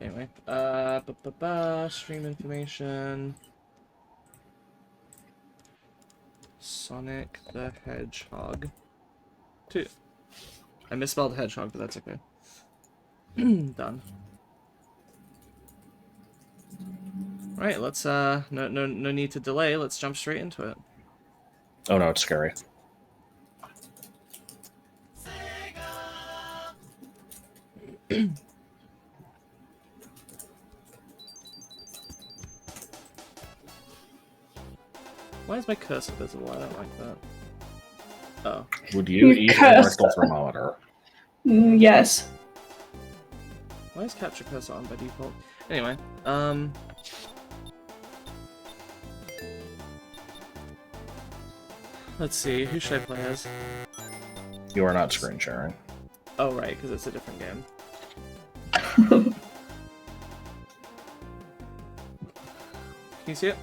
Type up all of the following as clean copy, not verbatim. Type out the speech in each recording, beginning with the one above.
Anyway, stream information. Sonic the Hedgehog 2. I misspelled hedgehog, but that's okay. Done. Right, let's no need to delay. Let's jump straight into it. Oh no, it's scary. Why is my cursor visible? I don't like that. Oh. Would you eat a rectal thermometer? Yes. Why is capture cursor on by default? Anyway, let's see. Who should I play as? You are not screen sharing. Oh, right, because it's a different game. Can you see it?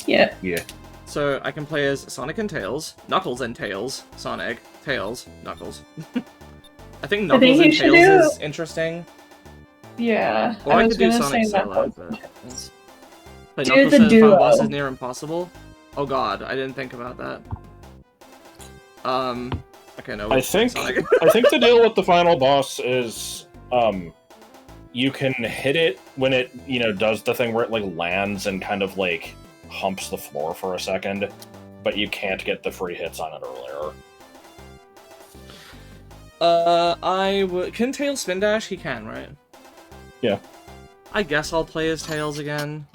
Yeah. Yeah. So I can play as Sonic and Tails, Knuckles and Tails, Sonic, Tails, Knuckles. I think Knuckles and Tails is interesting. Yeah. Or I could do Sonic solo, but do the duo. Final boss is duo. near impossible. Oh god, I didn't think about that. Okay, no. I think the deal with the final boss is you can hit it when it does the thing where it like lands and kind of like humps the floor for a second, but you can't get the free hits on it earlier. Can Tails spin dash? He can, right? Yeah. I guess I'll play as Tails again.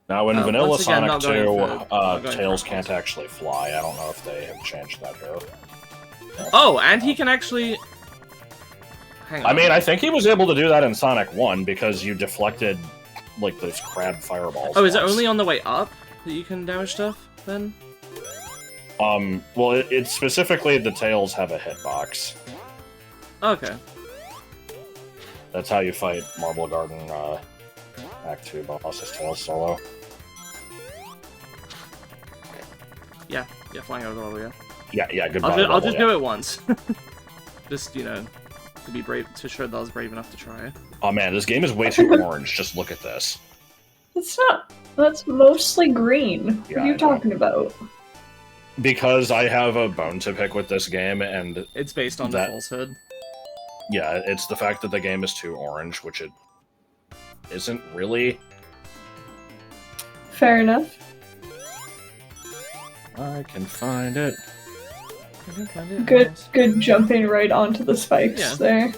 Now in Vanilla once again, Sonic 2, not going Tails for can't actually fly. I don't know if they have changed that here. Oh, and he can actually... Hang on. I mean, I think he was able to do that in Sonic 1 because you deflected like those crab fireballs. Oh, is it only on the way up that you can damage stuff, then? Well, it's specifically the Tails have a hitbox. Okay. That's how you fight Marble Garden Act 2 bosses Tails solo. Yeah, flying over the level, Yeah, goodbye. I'll just do it once. Just, to be brave, to show that I was brave enough to try. Oh man, this game is way too orange. Just look at this. It's not. That's mostly green. What Yeah, are you talking about? Because I have a bone to pick with this game, and It's based on the falsehood. Yeah, it's the fact that the game is too orange, which it isn't really. Fair enough. I can find it. Good jumping right onto the spikes there.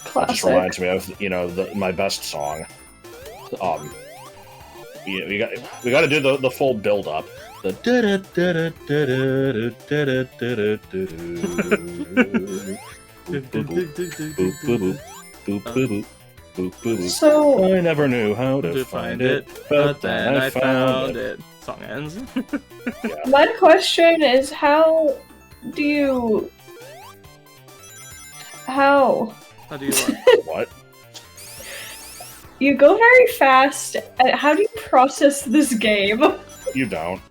Classic. It just reminds me of my best song. We got to do the full build up. So I never knew how to find it, but then I found it. Song ends. Yeah. my question is, how do you How do you What? You go very fast. How do you process this game? You don't.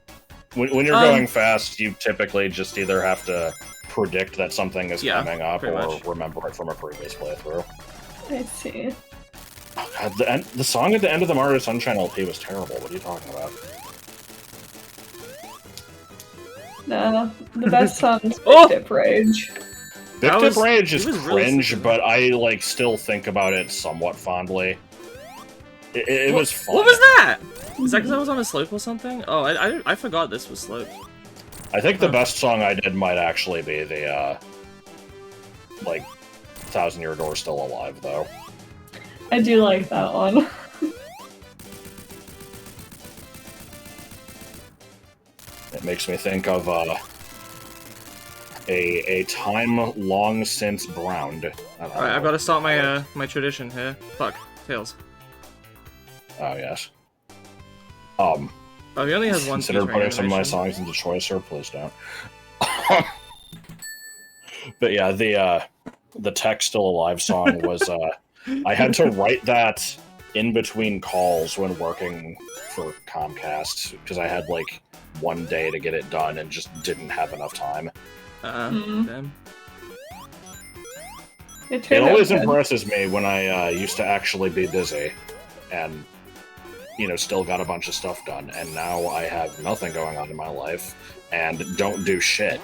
When you're going fast, you typically just either have to predict that something is coming up or much. remember it from a previous playthrough. I see. Oh, God, the song at the end of the Mario Sunshine LP was terrible. What are you talking about? No, the best song's Oh! Bikdip Rage. Bikdip Rage is really cringe, stupid. but I still think about it somewhat fondly. It was fun. What was that? Is that because I was on a slope or something? Oh, I forgot this was sloped. I think the best song I did might actually be the, 1,000 Year Door Still Alive, though. I do like that one. It makes me think of, a time long since browned. Alright, I've got to start my, my tradition here. Fuck. Tails. Oh, yes. Oh, he only has one Consider featuring putting some of my animation. songs into choice, or please don't. But yeah, the Tech Still Alive song was, I had to write that in between calls when working for Comcast, because I had, one day to get it done and just didn't have enough time. Damn. It always impresses me when I used to actually be busy and, still got a bunch of stuff done, and now I have nothing going on in my life and don't do shit.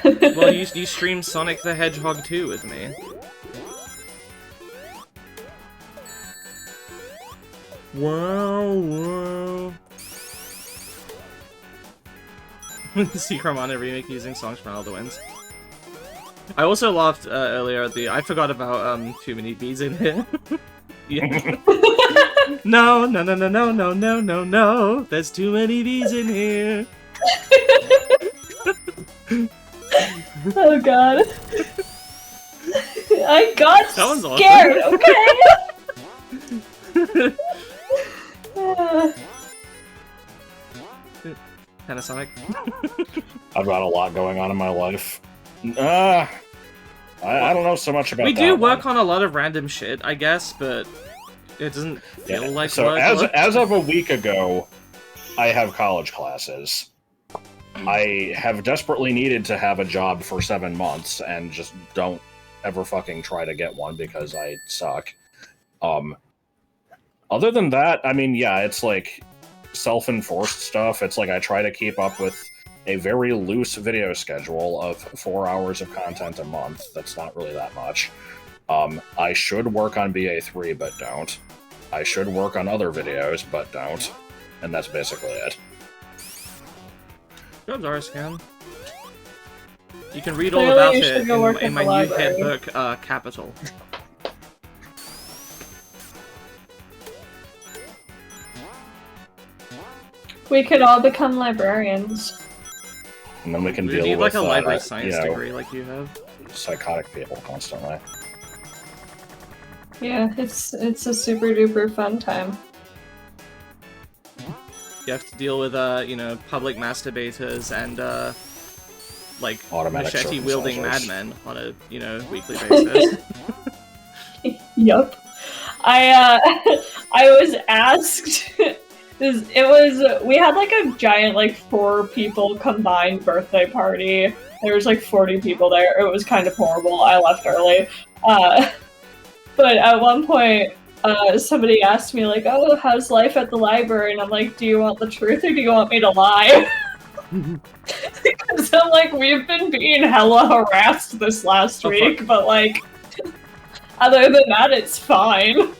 Well, you stream Sonic the Hedgehog 2 with me. Wow. Secret Mana remake using songs from Elder Winds. I also laughed earlier at I forgot about too many bees in here. Yeah. No, no, no, no, no, no, no, no, no. There's too many bees in here. Oh god. I got scared, okay? Panasonic. I've got a lot going on in my life. I don't know so much about that. We do work on a lot of random shit, I guess, but it doesn't feel like so. Work. As of a week ago, I have college classes. I have desperately needed to have a job for 7 months, and just don't ever fucking try to get one because I suck. Other than that, I mean, yeah, it's like self-enforced stuff. It's like I try to keep up with a very loose video schedule of 4 hours of content a month. That's not really that much. I should work on BA3, but don't. I should work on other videos, but don't. And that's basically it. Good Zarscan. You can read all about it in my new kid book, Capital. We could all become librarians. And then we can We deal need with like a library science degree like you have. Psychotic people constantly. Yeah, it's a super duper fun time. You have to deal with, public masturbators and, like, machete-wielding madmen on a, weekly basis. Yup. I was asked... we had like a giant, like 4 people combined birthday party. There was like 40 people there. It was kind of horrible. I left early. But at one point, somebody asked me like, oh, how's life at the library? And I'm like, do you want the truth or do you want me to lie? Because I'm like, we've been being hella harassed this last week, but like, other than that, it's fine.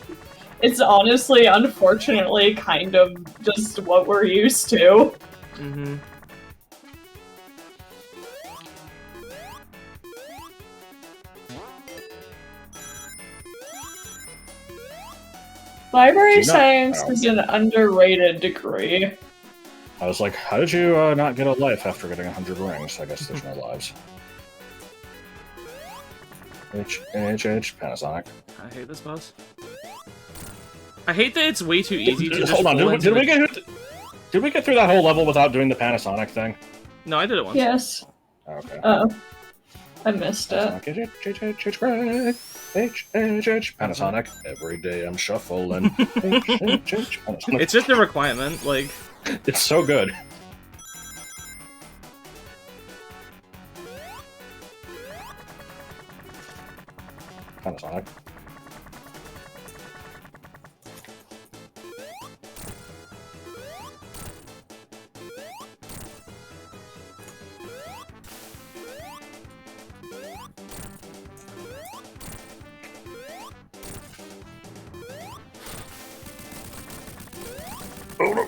It's honestly, unfortunately, kind of just what we're used to. Mm-hmm. Library science is an underrated degree. I was like, how did you not get a life after getting 100 rings? I guess there's no lives. Panasonic. I hate this boss. I hate that it's way too easy to just hold on. Did we get through that whole level without doing the Panasonic thing? No, I did it once. Yes. Okay. Oh. I missed it. Panasonic. Every day I'm shuffling. It's just a requirement, like... It's so good. Panasonic. Oh no!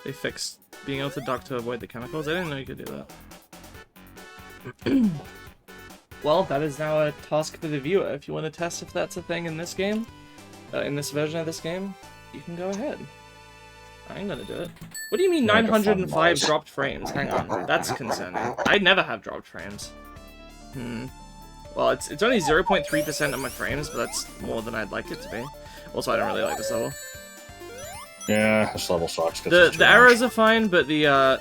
They fixed being able to duck to avoid the chemicals. I didn't know you could do that. Well, that is now a task for the viewer. If you want to test if that's a thing in this game, in this version of this game, you can go ahead. I'm gonna do it. What do you mean 905 dropped frames? Hang on, that's concerning. I never have dropped frames. Well, it's only 0.3% of my frames, but that's more than I'd like it to be. Also, I don't really like this level. Yeah, this level sucks. The arrows are fine, but the I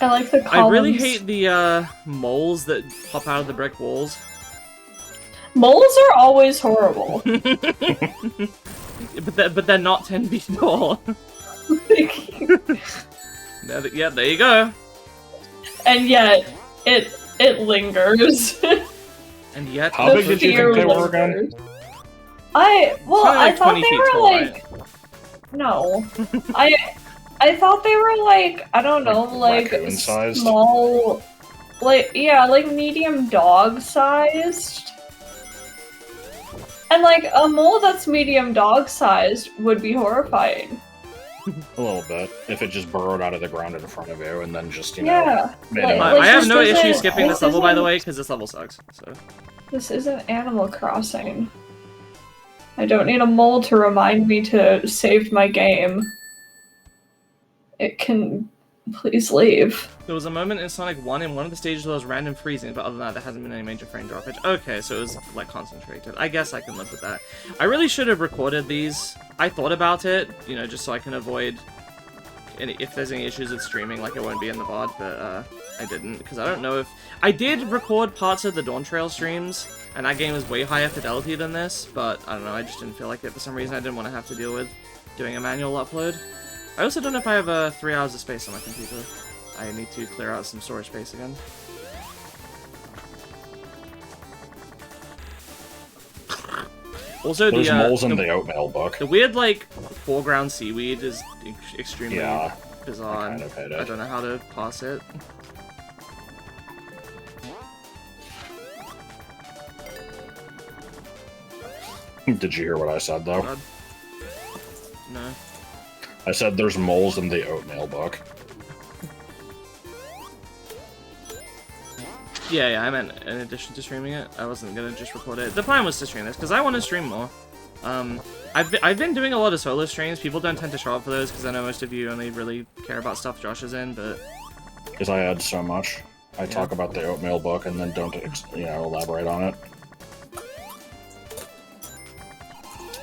like the columns. I really hate the moles that pop out of the brick walls. Moles are always horrible. but they're not 10 feet tall. Yeah, there you go. And yet, it lingers. And yet, How big did you think they were again? I like thought 20 they feet were tall, like no. I thought they were like, I don't know, like raccoon-sized? small, like like medium dog sized. And like a mole that's medium dog sized would be horrifying. A little bit. If it just burrowed out of the ground in front of you and then just, you know... Yeah. made Like- it I like have this no issue isn't- skipping this this level, by the isn't- way, because this level sucks. So. This isn't Animal Crossing. I don't need a mole to remind me to save my game. It can please leave. There was a moment in Sonic 1 in one of the stages where there was random freezing, but other than that, there hasn't been any major frame droppage. Okay, so it was, like, concentrated. I guess I can live with that. I really should have recorded these. I thought about it, you know, just so I can avoid if there's any issues with streaming, like, it won't be in the VOD, but, I didn't, because I don't know if... I did record parts of the Dawn Trail streams, and that game was way higher fidelity than this, but, I don't know, I just didn't feel like it for some reason. I didn't want to have to deal with doing a manual upload. I also don't know if I have 3 hours of space on my computer. I need to clear out some storage space again. Also, There's moles in the oatmeal book. the weird, like, foreground seaweed is extremely bizarre. I kind of hate I it. don't know how to pass it. Did you hear what I said, though? God. No. I said there's moles in the oatmeal book. Yeah, I meant in addition to streaming it. I wasn't gonna just record it. The plan was to stream this, because I want to stream more. I've been doing a lot of solo streams. People don't tend to show up for those, because I know most of you only really care about stuff Josh is in, but... Because I add so much. I talk about the oatmeal book and then don't, you know, elaborate on it.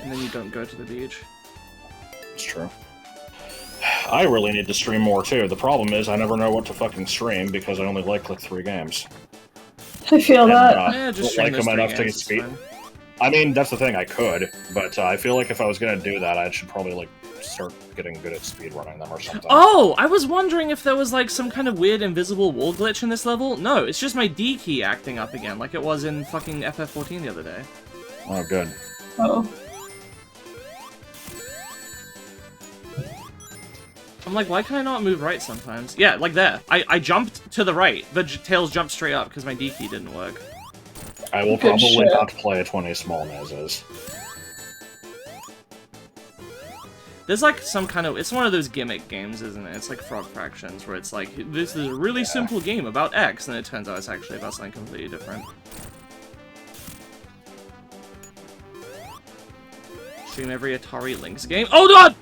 And then you don't go to the beach. It's true. I really need to stream more, too. The problem is I never know what to fucking stream, because I only like 3 games. I feel And, that. Yeah, just don't stream like those them 3 enough to get games, it's speed. fine. I mean, that's the thing, I could, but I feel like if I was gonna do that, I should probably, like, start getting good at speedrunning them or something. Oh, I was wondering if there was, like, some kind of weird invisible wall glitch in this level. No, it's just my D key acting up again, like it was in fucking FF14 the other day. Oh, good. Oh. I'm like, why can I not move right sometimes? Yeah, like there. I jumped to the right, but Tails jumped straight up because my D key didn't work. I will Good probably shit. not play 20 small mazes. There's like some kind of... It's one of those gimmick games, isn't it? It's like Frog Fractions, where it's like, this is a really simple game about X, and it turns out it's actually about something completely different. Stream every Atari Lynx game. Oh god!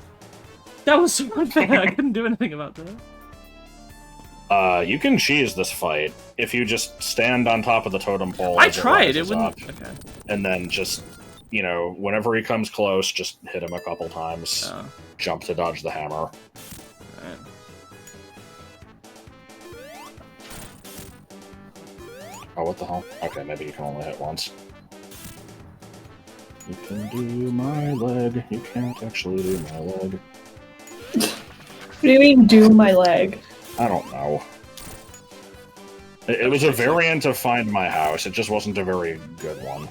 That was so unfair, I couldn't do anything about that. You can cheese this fight if you just stand on top of the totem pole. I as tried, it rises wouldn't... up, Okay. and then just, you know, whenever he comes close, just hit him a couple times. Oh, Jump to dodge the hammer. alright. Oh, what the hell? Okay, maybe you can only hit once. You can do my leg. You can't actually do my leg. What do you mean, do my leg? I don't know. It was a variant of Find My House. It just wasn't a very good one.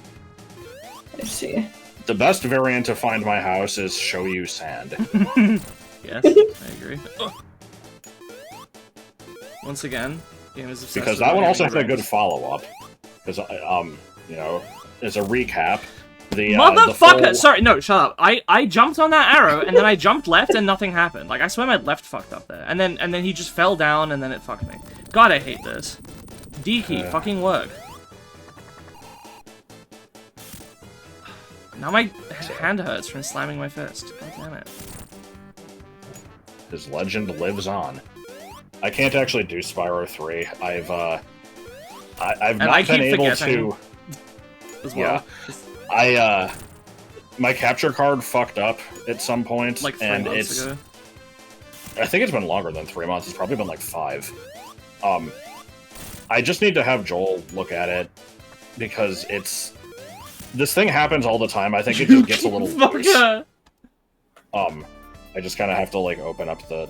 I see. The best variant of Find My House is Show You Sand. Yes, I agree. Ugh. Once again, game is obsessed Because with that one my also had a brains. good follow-up. Because, you know, as a recap, the Motherfucker! full- Sorry, no, shut up. I jumped on that arrow, and then I jumped left, and nothing happened. Like, I swear my left fucked up there. And then he just fell down, and then it fucked me. God, I hate this. D key, fucking work. Now my hand hurts from slamming my fist. God damn it. His legend lives on. I can't actually do Spyro 3. I've not I been keep able forgetting. to... As well. My capture card fucked up at some point, Like 3 and months ago. I think it's been longer than 3 months. It's probably been like 5. I just need to have Joel look at it, because this thing happens all the time. I think it just gets a little worse. Fucker! I just kind of have to, like, open up the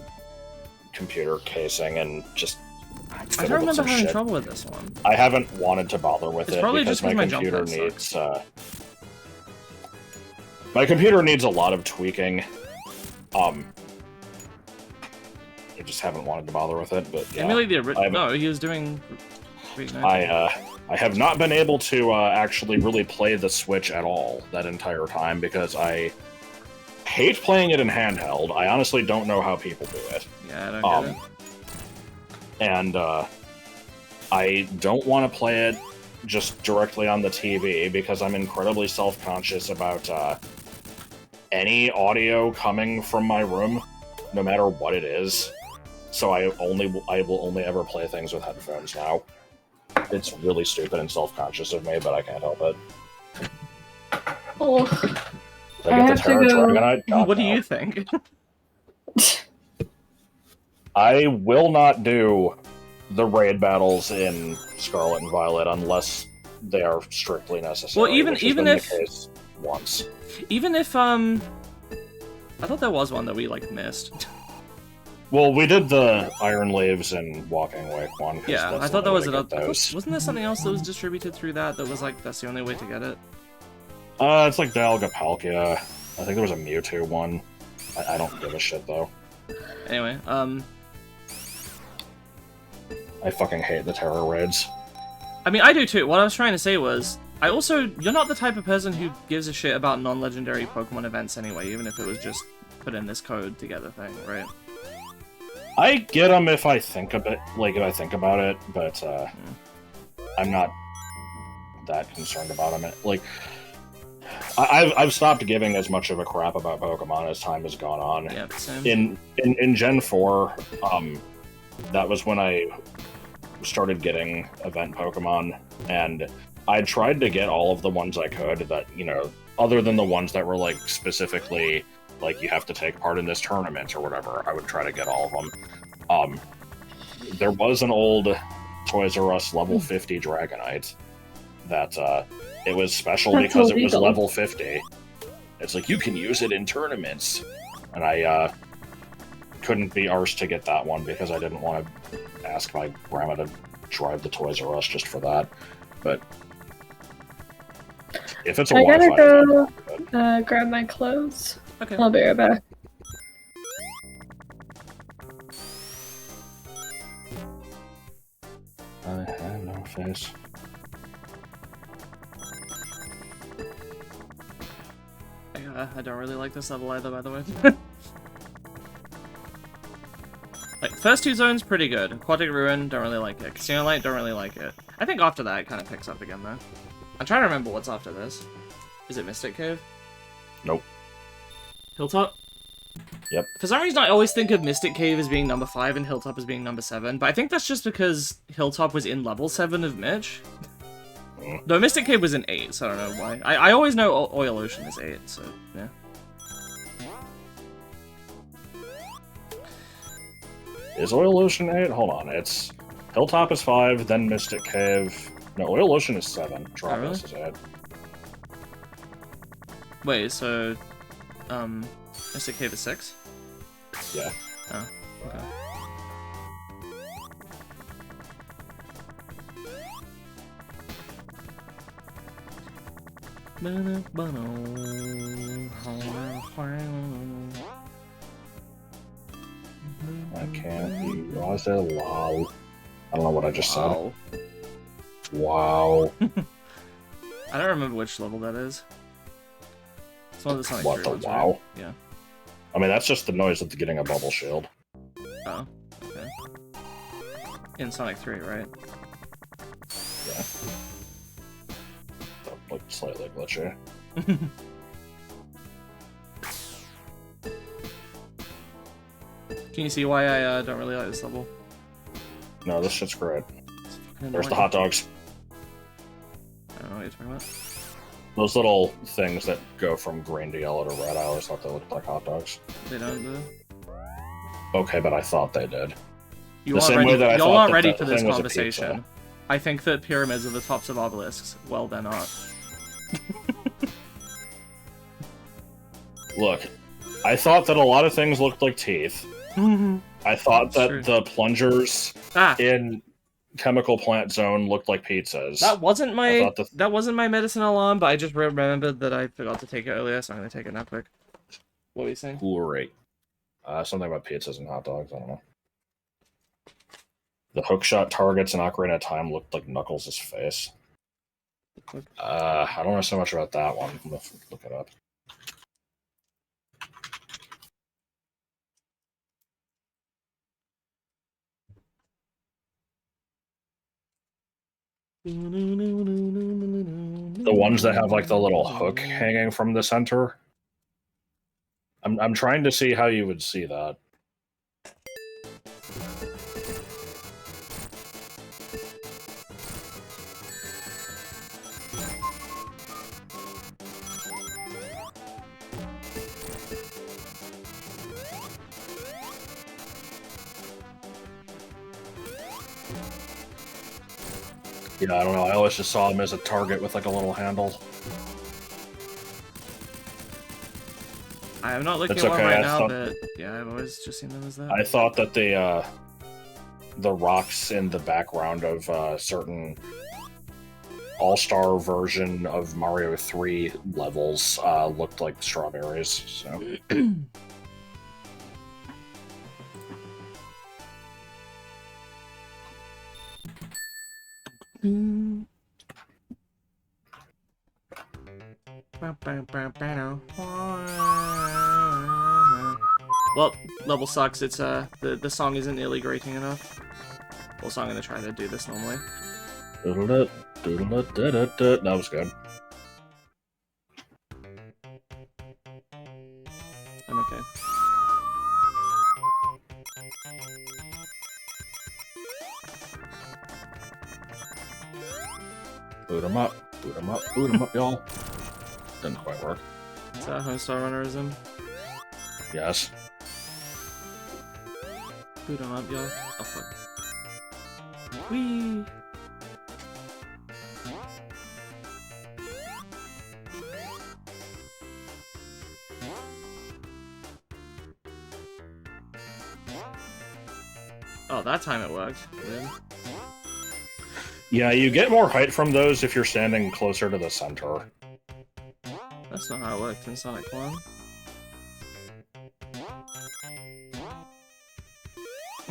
computer casing and just I don't fiddled with remember some having shit. trouble with this one. I haven't wanted to bother with It's it probably because just 'cause my jump computer pad needs my computer needs a lot of tweaking. I just haven't wanted to bother with it, but yeah. Emulate the original. No, he was doing. I have not been able to actually really play the Switch at all that entire time because I hate playing it in handheld. I honestly don't know how people do it. Yeah, I don't get it. And I don't want to play it just directly on the TV because I'm incredibly self-conscious about any audio coming from my room, no matter what it is. So I will only ever play things with headphones now. It's really stupid and self-conscious of me, but I can't help it. Oh, Did I get the Terror Dragonite? God, What do no. you think? I will not do the raid battles in Scarlet and Violet unless they are strictly necessary. Well, even which has even been if the case once. even if I thought there was one that we like missed. Well, we did the Iron Leaves and Walking Away one. Yeah, I thought there was another. Those. Wasn't there something else that was distributed through that was like that's the only way to get it? It's like Dialga Palkia. I think there was a Mewtwo one. I don't give a shit though. Anyway, I fucking hate the Terror raids. I mean, I do too. What I was trying to say was, you're not the type of person who gives a shit about non-legendary Pokemon events anyway, even if it was just put in this code together thing, right? I get them if I think about it, but I'm not that concerned about them. Like, I've stopped giving as much of a crap about Pokemon as time has gone on. Yeah, same. In Gen 4, that was when I started getting event Pokemon, and I tried to get all of the ones I could that, other than the ones that were, like, specifically, like, you have to take part in this tournament or whatever, I would try to get all of them. There was an old Toys R Us level 50 Dragonite that, it was special because it was level 50. It's like, you can use it in tournaments. And I, couldn't be arsed to get that one because I didn't want to ask my grandma to drive the Toys R Us just for that. But if it's a I gotta Wi-Fi, go grab my clothes. Okay. I'll be right back. I have no face. I don't really like this level either, by the way. Like, first two zones, pretty good. Aquatic Ruin, don't really like it. Casino Light, don't really like it. I think after that, it kind of picks up again, though. I'm trying to remember what's after this. Is it Mystic Cave? Nope. Hilltop? Yep. For some reason, I always think of Mystic Cave as being number 5 and Hilltop as being number 7, but I think that's just because Hilltop was in level 7 of Mitch. No, Mystic Cave was in 8, so I don't know why. I always know Oil Ocean is 8, so yeah. Is Oil Ocean 8? Hold on, it's... Hilltop is 5, then Mystic Cave... No, Oil Ocean is 7. Tropius is 8. Wait, so... Mystic Cave is 6? Yeah. Oh, okay. I can't be... Why is there wow? I don't know what I just said. Wow. I don't remember which level that is. It's one of the Sonic What, 3 the ones, wow? right? Yeah. I mean, that's just the noise of getting a bubble shield. Oh, okay. In Sonic 3, right? Yeah. Like, slightly glitchy. Can you see why I don't really like this level? No, this shit's great. It's Where's the hot dogs? I don't know what you're talking about. Those little things that go from green to yellow to red, I always thought they looked like hot dogs. They don't do. Okay, but I thought they did. You The aren't same ready, way that I y'all thought aren't that ready that for this thing was a conversation. pizza. I think that pyramids are the tops of obelisks. Well, they're not. Look, I thought that a lot of things looked like teeth. I thought That's that true. the plungers Ah, in Chemical Plant Zone looked like pizzas. that wasn't I my thought my medicine alarm, but I just remembered that I forgot to take it earlier, so I'm gonna take it now quick. What were you saying? great. Something about pizzas and hot dogs. I don't know. The hookshot targets in Ocarina of Time looked like Knuckles' face. I don't know so much about that one. I'm gonna look it up. The ones that have like the little hook hanging from the center. I'm trying to see how you would see that. Yeah, I don't know. I always just saw him as a target with like a little handle. I'm not looking It's at one okay, right I now, thought- but yeah, I've always just seen them as that. I thought that the rocks in the background of certain all-star version of Mario 3 levels looked like strawberries. So Well, level sucks. It's the song isn't nearly grating enough. Well, so I'm gonna try to do this normally. that was good. I'm okay. Boot 'em up, boot 'em up, boot 'em up, y'all. Didn't quite work. Is that Homestar Runnerism? Yes. Boot 'em up, y'all. Oh fuck. Whee! Oh, that time it worked. Good. Yeah, you get more height from those if you're standing closer to the center. That's not how it worked in Sonic 1.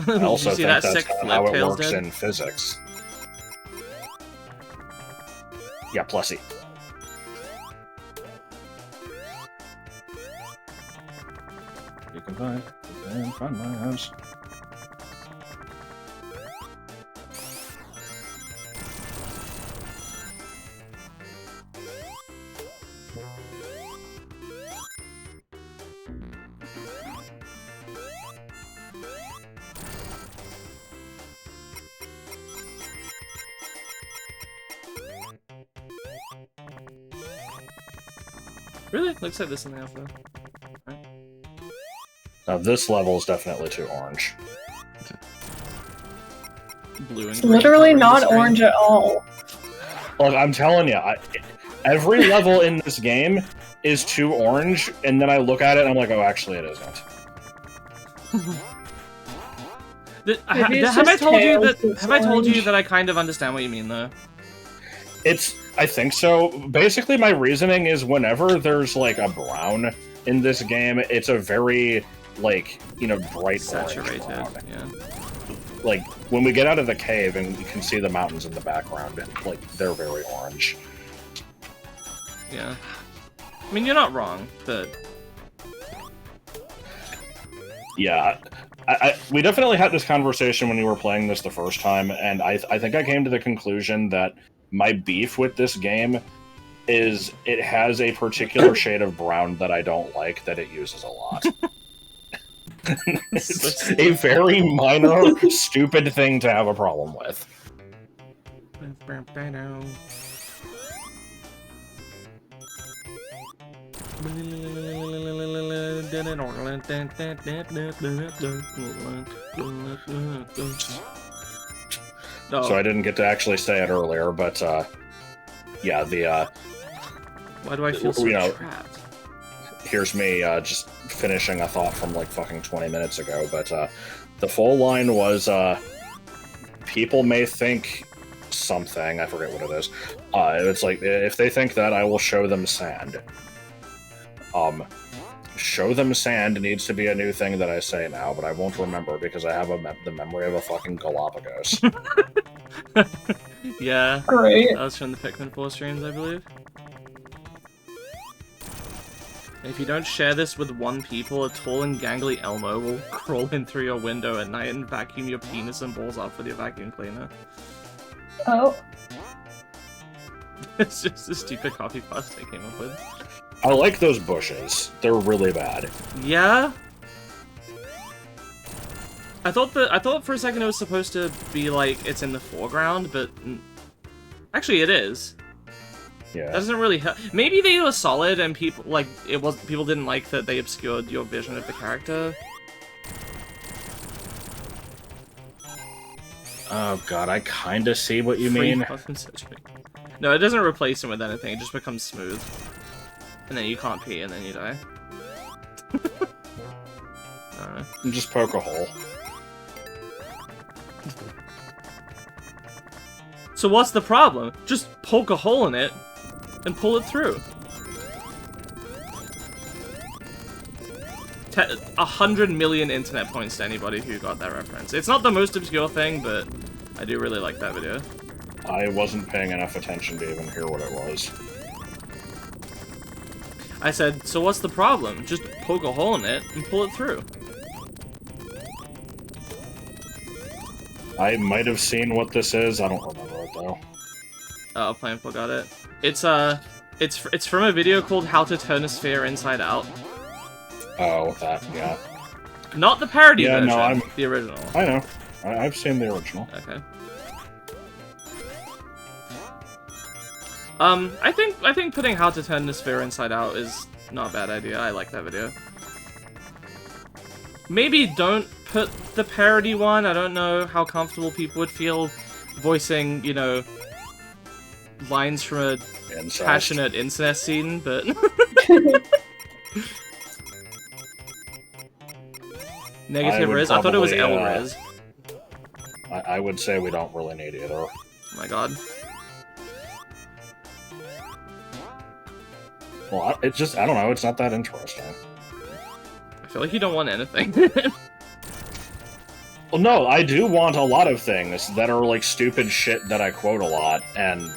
I also Did you see think that that's sick kind of flip how it Tails works did? in physics. Yeah, plussy. You can find my house. Really? Looks like there's something else though. Now this level is definitely too orange. Blue and It's green literally covering the not screen. orange at all. Look, I'm telling you, every level in this game is too orange, and then I look at it and I'm like, oh, actually it isn't. Maybe it's Have I just told you Tails that? that's Have I told you orange. that I kind of understand what you mean though? I think so. Basically, my reasoning is whenever there's like a brown in this game, it's a very like bright Saturated. orange brown. Yeah. Like when we get out of the cave and you can see the mountains in the background, like they're very orange. Yeah. I mean, you're not wrong, but Yeah, we definitely had this conversation when you were playing this the first time, and I think I came to the conclusion that my beef with this game is it has a particular shade of brown that I don't like that it uses a lot. It's a very minor, stupid thing to have a problem with. So I didn't get to actually say it earlier, but yeah, Why do I feel so trapped? here's me just finishing a thought from like fucking 20 minutes ago, but the full line was, people may think something, I forget what it is. It's like, if they think that, I will show them sand. Show them sand needs to be a new thing that I say now, but I won't remember because I have the memory of a fucking Galapagos. Yeah. Great. That was from the Pikmin 4 streams, I believe. And if you don't share this with one people, a tall and gangly Elmo will crawl in through your window at night and vacuum your penis and balls up with your vacuum cleaner. Oh. It's just a stupid copy paste they came up with. I like those bushes. They're really bad. Yeah? I thought for a second it was supposed to be like it's in the foreground, but actually it is. Yeah. That doesn't really help. Maybe they were solid and people people didn't like that they obscured your vision of the character. Oh god, I kinda see what you Free mean. bathroom surgery. No, it doesn't replace him with anything, it just becomes smooth. And then you can't pee and then you die. I don't know. Just poke a hole. So what's the problem? Just poke a hole in it and pull it through. 100 million internet points to anybody who got that reference. It's not the most obscure thing, but I do really like that video. I wasn't paying enough attention to even hear what it was. I said, so what's the problem? Just poke a hole in it and pull it through. I might have seen what this is, I don't remember it though. Oh, Planful got it. It's from a video called How to Turn a Sphere Inside Out. Oh, that, yeah. Not the parody version, no, the original. I know. I've seen the original. Okay. I think putting How to Turn the Sphere Inside Out is not a bad idea. I like that video. Maybe don't put the parody one. I don't know how comfortable people would feel voicing, you know, lines from a passionate incest scene, but... Negative Riz? I thought it was L Riz. I would say we don't really need either. Oh my god. Well, it's just, I don't know, it's not that interesting. I feel like you don't want anything. Well, no, I do want a lot of things that are, like, stupid shit that I quote a lot, and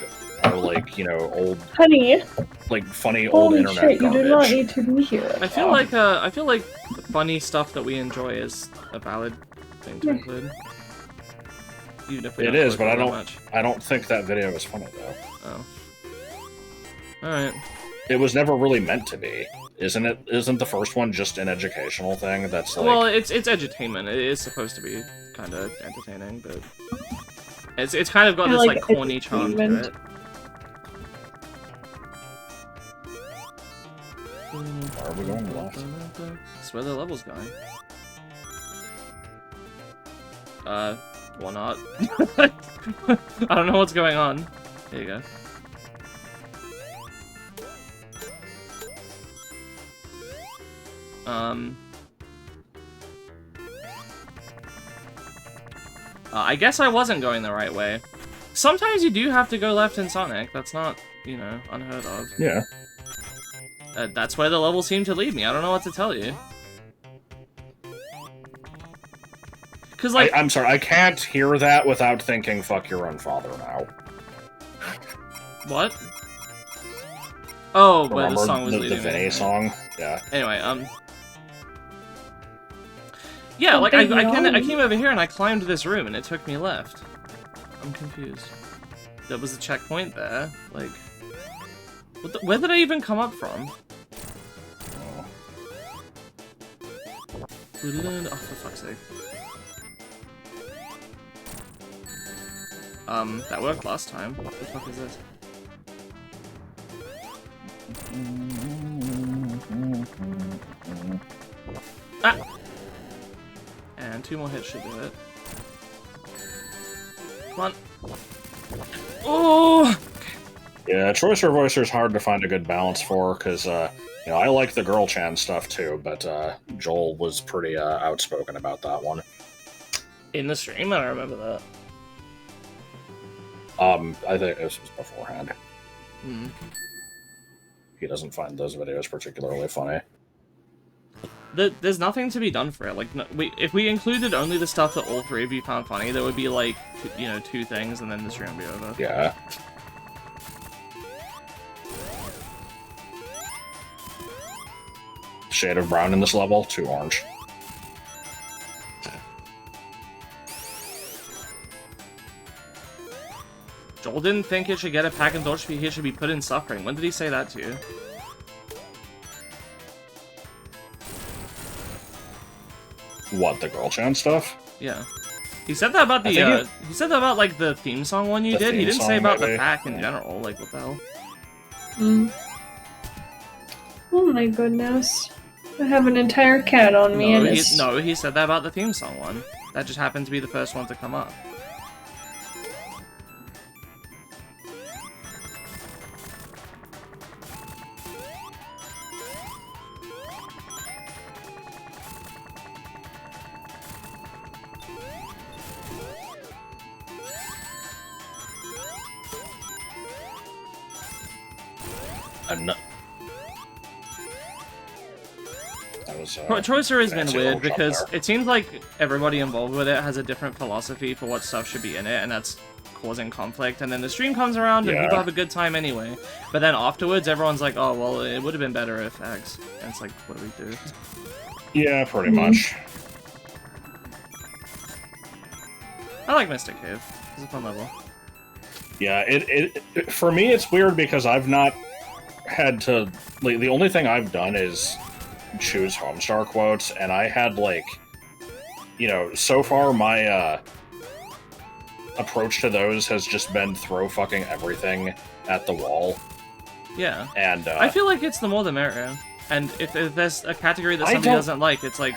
are, like, you know, old... Honey. Like, funny old Holy internet shit, garbage. you do not need to be here. I feel like funny stuff that we enjoy is a valid thing to include. Even if we It is, but much. I don't think that video is funny, though. Oh. Alright. It was never really meant to be. Isn't it? Isn't the first one just an educational thing that's like... Well, it's edutainment. It is supposed to be kind of entertaining, but... It's kind of got this, like, corny charm to it. Why are we going left? That's where the level's going. Or not. I don't know what's going on. There you go. I guess I wasn't going the right way. Sometimes you do have to go left in Sonic. That's not, you know, unheard of. Yeah. That's where the levels seem to lead me. I don't know what to tell you. Cause like I'm sorry, I can't hear that without thinking "fuck your own father" now. What? Oh, where Remember the song was leading the me. Vinny song? Yeah. Anyway, yeah, like I came over here and I climbed this room and it took me left. I'm confused. There was a checkpoint there. Like, where did I even come up from? Oh, for fuck's sake. That worked last time. What the fuck is this? Ah! And 2 more hits should do it. Come on. Oh! Yeah, Choicer Voicer's hard to find a good balance for, because, I like the girl Chan stuff too, but Joel was pretty outspoken about that one. In the stream? I don't remember that. I think this was beforehand. Hmm. He doesn't find those videos particularly funny. There's nothing to be done for it. Like, if we included only the stuff that all three of you found funny, there would be, like, 2 things, and then the stream would be over. Yeah. Shade of brown in this level, too orange. Joel didn't think it should get a pack and dodge speed, he should be put in suffering. When did he say that to you? What, the girl Chan stuff? Yeah. He said that about the, he said that about, like, the theme song one you did. He didn't say about the pack in general. Like, what the hell? Oh my goodness. I have an entire cat on me, and it's... No, he said that about the theme song one. That just happened to be the first one to come up. Choicer has been weird because it seems like everybody involved with it has a different philosophy for what stuff should be in it, and that's causing conflict. And then the stream comes around and people have a good time anyway. But then afterwards, everyone's like, "Oh, well, it would have been better if X." And it's like, what do we do? Yeah, pretty much. I like Mystic Cave. It's a fun level. Yeah, it for me it's weird because I've not had to. Like, the only thing I've done is choose Homestar quotes, and I had, like, so far my approach to those has just been throw fucking everything at the wall. Yeah. And I feel like it's the more the merrier. And if there's a category that somebody doesn't like, it's like,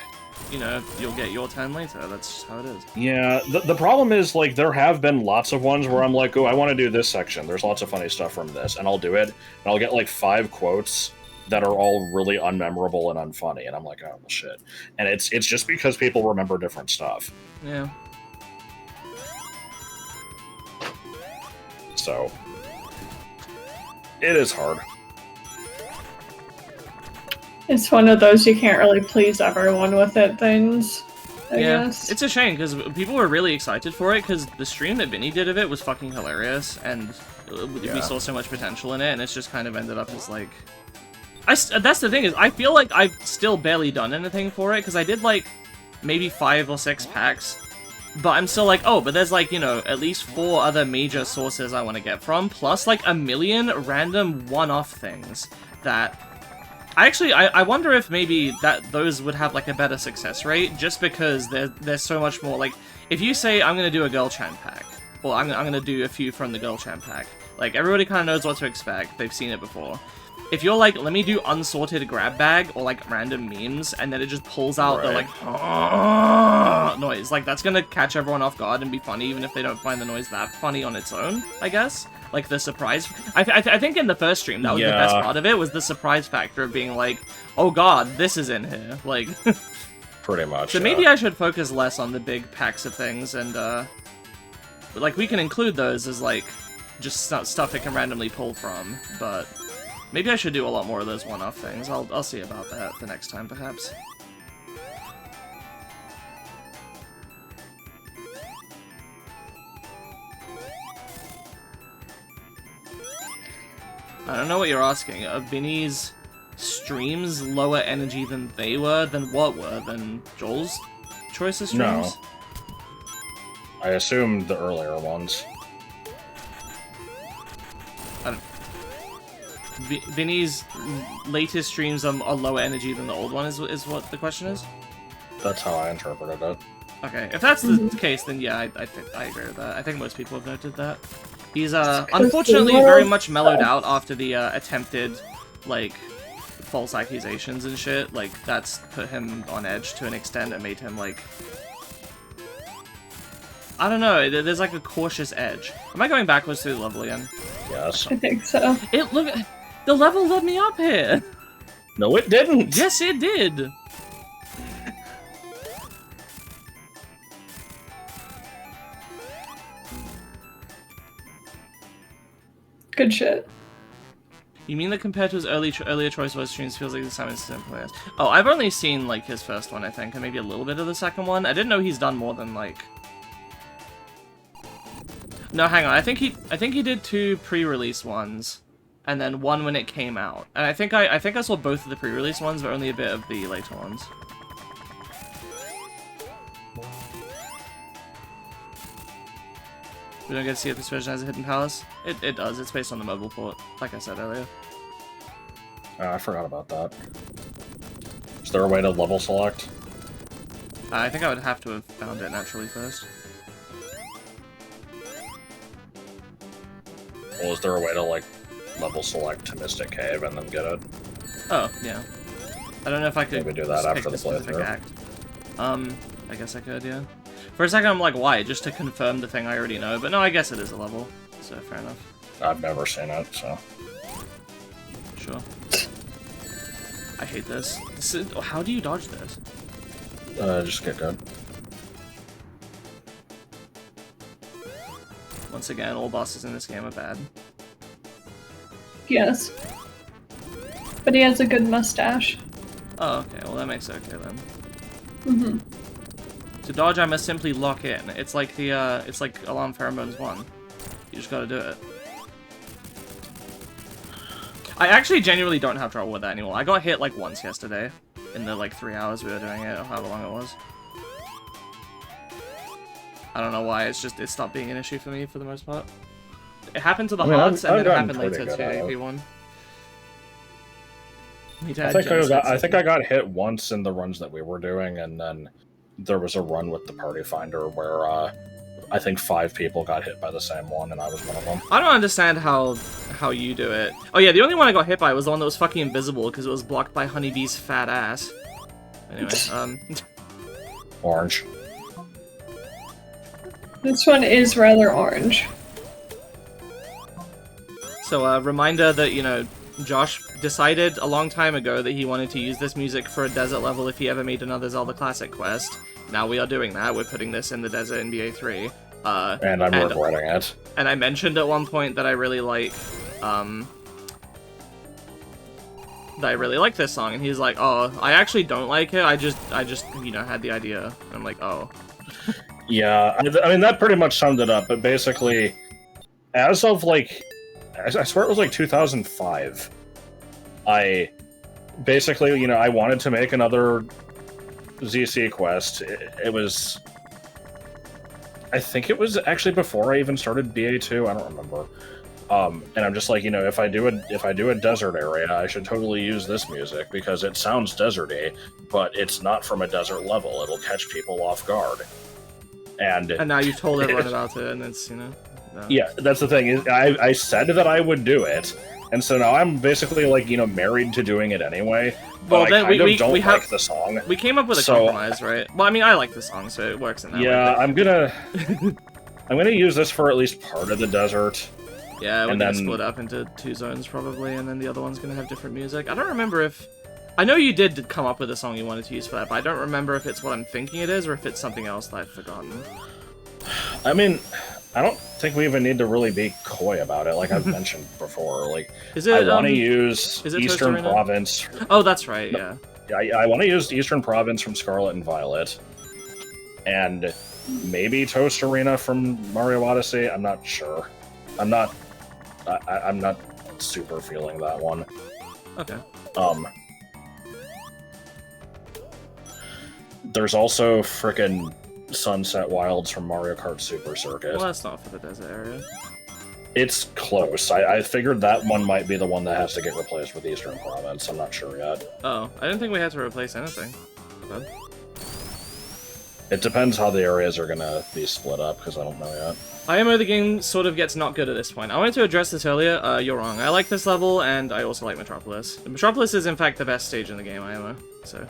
you'll get your turn later. That's just how it is. Yeah, the problem is, like, there have been lots of ones where I'm like, oh, I want to do this section. There's lots of funny stuff from this, and I'll do it, and I'll get, like, 5 quotes that are all really unmemorable and unfunny, and I'm like, oh, well, shit. And it's just because people remember different stuff. Yeah. So, it is hard. It's one of those you can't really please everyone with it things, I guess. It's a shame, because people were really excited for it, because the stream that Vinny did of it was fucking hilarious, and we saw so much potential in it, and it's just kind of ended up as, like... that's the thing, is I feel like I've still barely done anything for it, because I did, like, maybe 5 or 6 packs, but I'm still like, oh, but there's, like, at least 4 other major sources I want to get from, plus, like, a million random one-off things that... I wonder if maybe those would have, like, a better success rate, just because there's so much more, like, if you say, I'm gonna do a Girl Chan pack, or I'm gonna do a few from the Girl Chan pack, like, everybody kind of knows what to expect, they've seen it before. If you're like, let me do unsorted grab bag, or, like, random memes, and then it just pulls out the, like, noise, like, that's gonna catch everyone off guard and be funny, even if they don't find the noise that funny on its own, I guess. Like, the surprise... I think in the first stream, that was the best part of it, was the surprise factor of being like, oh god, this is in here, like... Pretty much, So maybe I should focus less on the big packs of things, and, like, we can include those as, like, just stuff it can randomly pull from, but... Maybe I should do a lot more of those one-off things. I'll see about that the next time, perhaps. I don't know what you're asking. Are Vinny's streams lower energy than they were? Than what were? Than Joel's choice of streams? No. I assume the earlier ones. Vinny's latest streams are lower energy than the old one, is what the question is? That's how I interpreted it. Okay, if that's the case, then yeah, I think I agree with that. I think most people have noted that. He's unfortunately very much mellowed out after the attempted, like, false accusations and shit. Like, that's put him on edge to an extent and made him, like... I don't know. There's like a cautious edge. Am I going backwards through the level again? Yes. I think so. Look, the level led me up here. No, it didn't. Yes, it did. Good shit. You mean that compared to his earlier choice voice streams, feels like the same instant players? Oh, I've only seen like his first one, I think, and maybe a little bit of the second one. I didn't know he's done more than like. No, hang on. I think he did 2 pre-release ones, and then 1 when it came out. And I think I saw both of the pre-release ones, but only a bit of the later ones. We don't get to see if this version has a hidden palace. It does. It's based on the mobile port, like I said earlier. I forgot about that. Is there a way to level select? I think I would have to have found it naturally first. Well, is there a way to, like, level select to Mystic Cave and then get it? Oh, yeah. I don't know if I could Maybe do that just after pick the specific playthrough. act. I guess I could, yeah. For a second I'm like, why? Just to confirm the thing I already know, but no, I guess it is a level, so fair enough. I've never seen it, so... Sure. I hate this. How do you dodge this? Just get good. Once again, all bosses in this game are bad. Yes. But he has a good mustache. Oh, okay, well that makes it okay then. Mm-hmm. To dodge, I must simply lock in. It's like the, it's like Alarm Pheromones 1. You just gotta do it. I actually genuinely don't have trouble with that anymore. I got hit like once yesterday, in the like 3 hours we were doing it, or however long it was. I don't know why, it's stopped being an issue for me for the most part. It happened to the hearts, and then it happened later to AP1. I think I got hit once in the runs that we were doing, and then there was a run with the Party Finder where I think 5 people got hit by the same one, and I was one of them. I don't understand how you do it. Oh yeah, the only one I got hit by was the one that was fucking invisible because it was blocked by Honeybee's fat ass. Anyway, Orange. This one is rather orange. So reminder that, you know, Josh decided a long time ago that he wanted to use this music for a desert level if he ever made another Zelda Classic quest. Now we are doing that. We're putting this in the desert in BA3. And I'm regretting it. And I mentioned at one point that I really like, this song, and he's like, "Oh, I actually don't like it. I just, you know, had the idea." And I'm like, "Oh." Yeah, I mean that pretty much summed it up. But basically, as of like, I swear it was like 2005. I basically, you know, I wanted to make another ZC quest. It was, I think it was actually before I even started BA2. I don't remember. And I'm just like, you know, if I do a desert area, I should totally use this music because it sounds deserty, but it's not from a desert level. It'll catch people off guard. And now you've told everyone about it, and it's, you know. No. Yeah, that's the thing. Is I said that I would do it, and so now I'm basically like, you know, married to doing it anyway. Well, but then I don't like the song. We came up with a compromise, right? Well, I mean, I like the song, so it works in that way. Yeah, I'm gonna use this for at least part of the desert. Yeah, we're gonna split up into 2 zones probably, and then the other one's gonna have different music. I don't remember if... I know you did come up with a song you wanted to use for that, but I don't remember if it's what I'm thinking it is, or if it's something else that I've forgotten. I mean, I don't think we even need to really be coy about it, like I've mentioned before. Like, I want to use Eastern Province. Oh, that's right, yeah. I want to use Eastern Province from Scarlet and Violet. And maybe Toast Arena from Mario Odyssey. I'm not sure. I'm not super feeling that one. Okay. There's also frickin' Sunset Wilds from Mario Kart Super Circuit. Well, that's not for the desert area. It's close. I figured that one might be the one that has to get replaced with Eastern Province. I'm not sure yet. Oh, I didn't think we had to replace anything. Okay. It depends how the areas are gonna be split up, because I don't know yet. IMO the game sort of gets not good at this point. I wanted to address this earlier. You're wrong. I like this level, and I also like Metropolis. Metropolis is, in fact, the best stage in the game, IMO, so...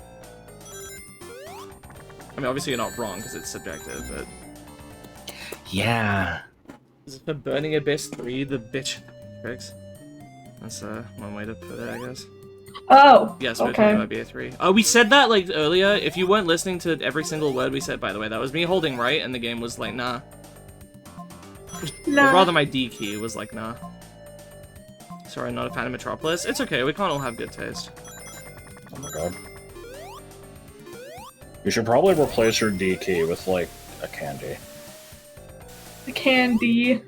I mean, obviously you're not wrong, because it's subjective, but... Yeah. Is it for Burning Abyss 3, the bitch tricks? That's one way to put it, I guess. Oh, Yes, we're okay. talking about BA3. Oh, we said that, like, earlier. If you weren't listening to every single word we said, by the way, that was me holding right, and the game was like, nah. Nah. Or rather, my D key was like, nah. Sorry, not a fan of Metropolis. It's okay, we can't all have good taste. Oh my god. You should probably replace your D key with, like, a candy. The candy.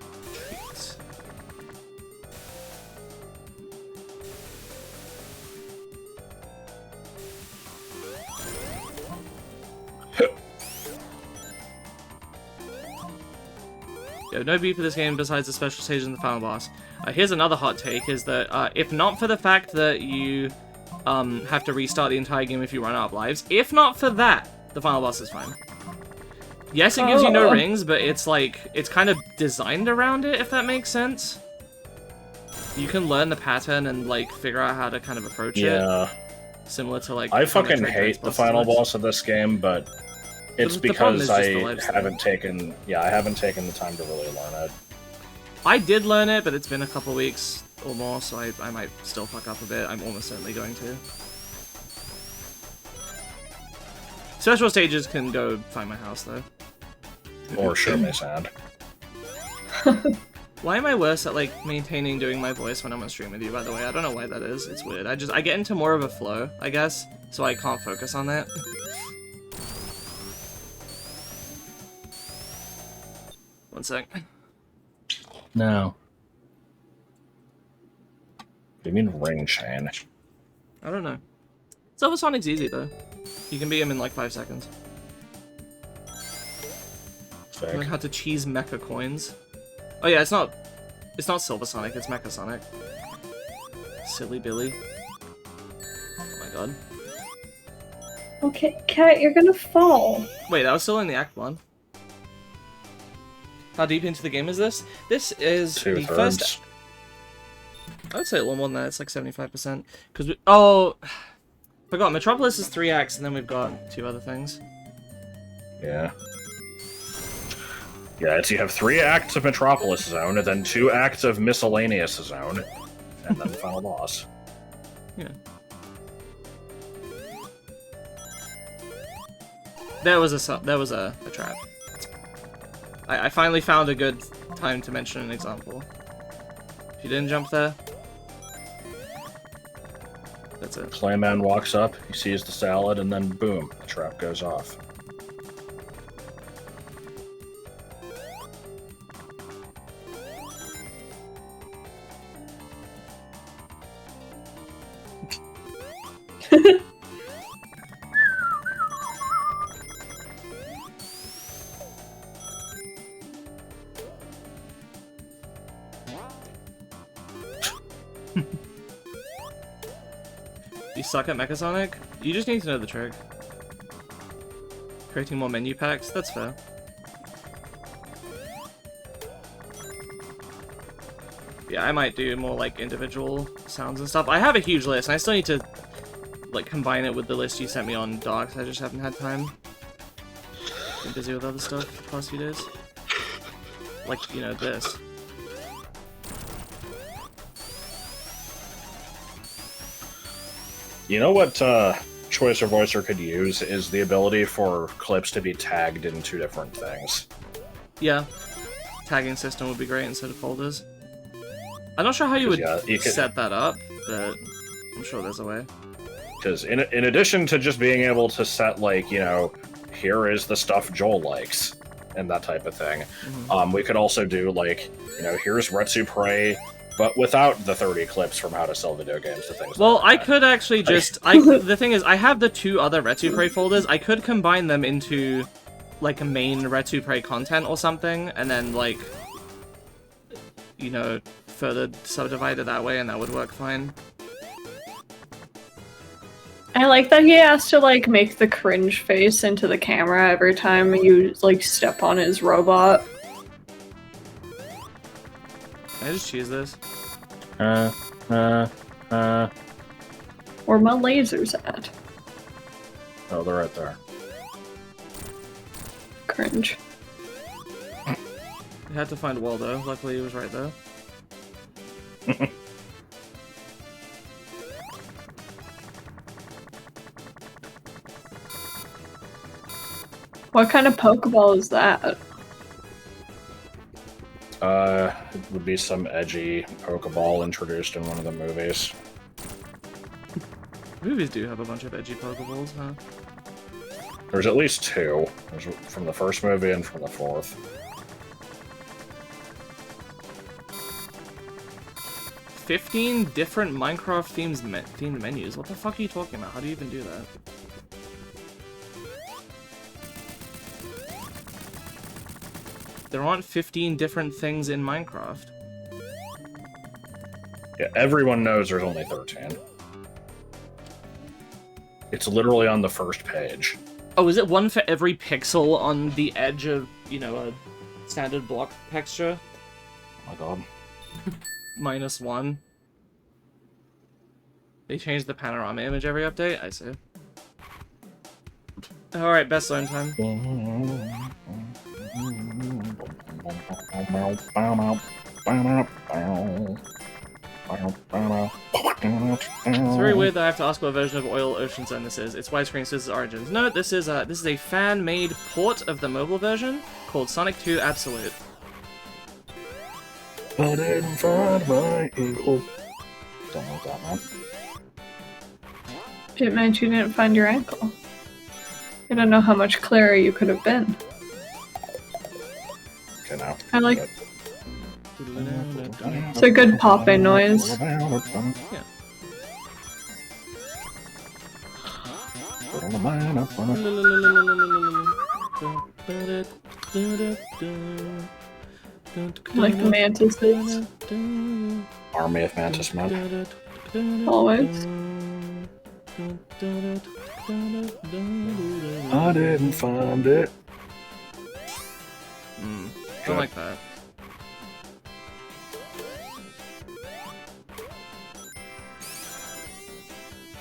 Yo, no beat for this game besides the special stage and the final boss. Here's another hot take, is that if not for the fact that you have to restart the entire game if you run out of lives, if not for that, the final boss is fine. Yes, it gives you no rings, but it's like, it's kind of designed around it, if that makes sense. You can learn the pattern and like figure out how to kind of approach it. Similar to like... I fucking hate the final boss of this game, but it's because I haven't taken the time to really learn it. I did learn it, but it's been a couple weeks or more, so I might still fuck up a bit. I'm almost certainly going to. Special stages can go find my house, though. Or show me sand. Why am I worse at, like, maintaining doing my voice when I'm on stream with you, by the way? I don't know why that is. It's weird. I get into more of a flow, I guess, so I can't focus on that. One sec. No. What do you mean ring chain? I don't know. Silver Sonic's easy, though. You can beat him in, like, 5 seconds. Learn how to cheese mecha coins. Oh yeah, it's not Silver Sonic, it's Mecha Sonic. Silly Billy. Oh my god. Okay, Cat, you're gonna fall. Wait, that was still in the Act 1. How deep into the game is this? This is the first... I would say a little more than that, it's like 75%. Because we... Oh! Forgot, Metropolis is 3 acts, and then we've got 2 other things. Yeah. Yeah, you have 3 acts of Metropolis Zone, and then 2 acts of Miscellaneous Zone, and then the final boss. Yeah. There was a trap. I finally found a good time to mention an example. If you didn't jump there, that's it. Clayman walks up, he sees the salad, and then boom, the trap goes off. You suck at Mecha Sonic? You just need to know the trick. Creating more menu packs? That's fair. Yeah, I might do more like individual sounds and stuff. I have a huge list, and I still need to like combine it with the list you sent me on Docs. I just haven't had time. Been busy with other stuff the past few days. Like, you know, this. You know what Choicer Voicer could use is the ability for clips to be tagged in 2 different things. Yeah. Tagging system would be great instead of folders. I'm not sure how you would set that up, but I'm sure there's a way. Because in addition to just being able to set, like, you know, here is the stuff Joel likes, and that type of thing, we could also do, like, you know, here's Retsu Prey, but without the 30 clips from how to sell video games to things well, like that. I could actually just... the thing is, I have the 2 other Retsu Prey folders. I could combine them into, like, a main Retsu Prey content or something, and then, like, you know, further subdivide it that way, and that would work fine. I like that he has to, like, make the cringe face into the camera every time you, like, step on his robot. Can I just choose this? Where my lasers at? Oh, they're right there. Cringe. You had to find Waldo. Luckily, he was right there. What kind of Pokeball is that? It would be some edgy Pokeball introduced in one of the movies. Movies do have a bunch of edgy Pokeballs, huh? There's at least 2. There's from the first movie and from the 4th. 15 different Minecraft themed menus. What the fuck are you talking about? How do you even do that? There aren't 15 different things in Minecraft. Yeah, everyone knows there's only 13. It's literally on the first page. Oh, is it one for every pixel on the edge of, you know, a standard block texture? Oh my god. -1. They changed the panorama image every update? I see. Alright, best zone time. It's very weird that I have to ask what version of Oil Ocean Zone this is. It's widescreen, so this is Origins. No, this is a fan-made port of the mobile version called Sonic 2 Absolute. I didn't find my ankle. Don't know what that meant. It meant you didn't find your ankle. I don't know how much clearer you could have been. Okay, now. I like Good. it's a good popping noise. Yeah. Like the mantises. Army of Mantis Men. Always. I didn't find it. Don't like that.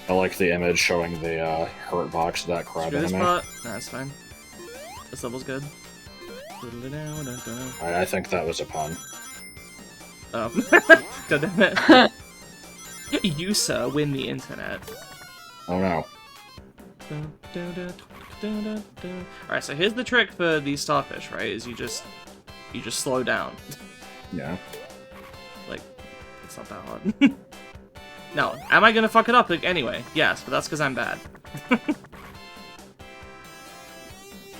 I like the image showing the hurt box of that crab Screw this anime. part. Nah, it's fine. This level's good. I think that was a pun. Oh. God damn it. You, sir, win the internet. Oh no. Alright, so here's the trick for these starfish, right? Is you just slow down. Yeah. Like, it's not that hard. Now, am I gonna fuck it up anyway? Yes, but that's because I'm bad.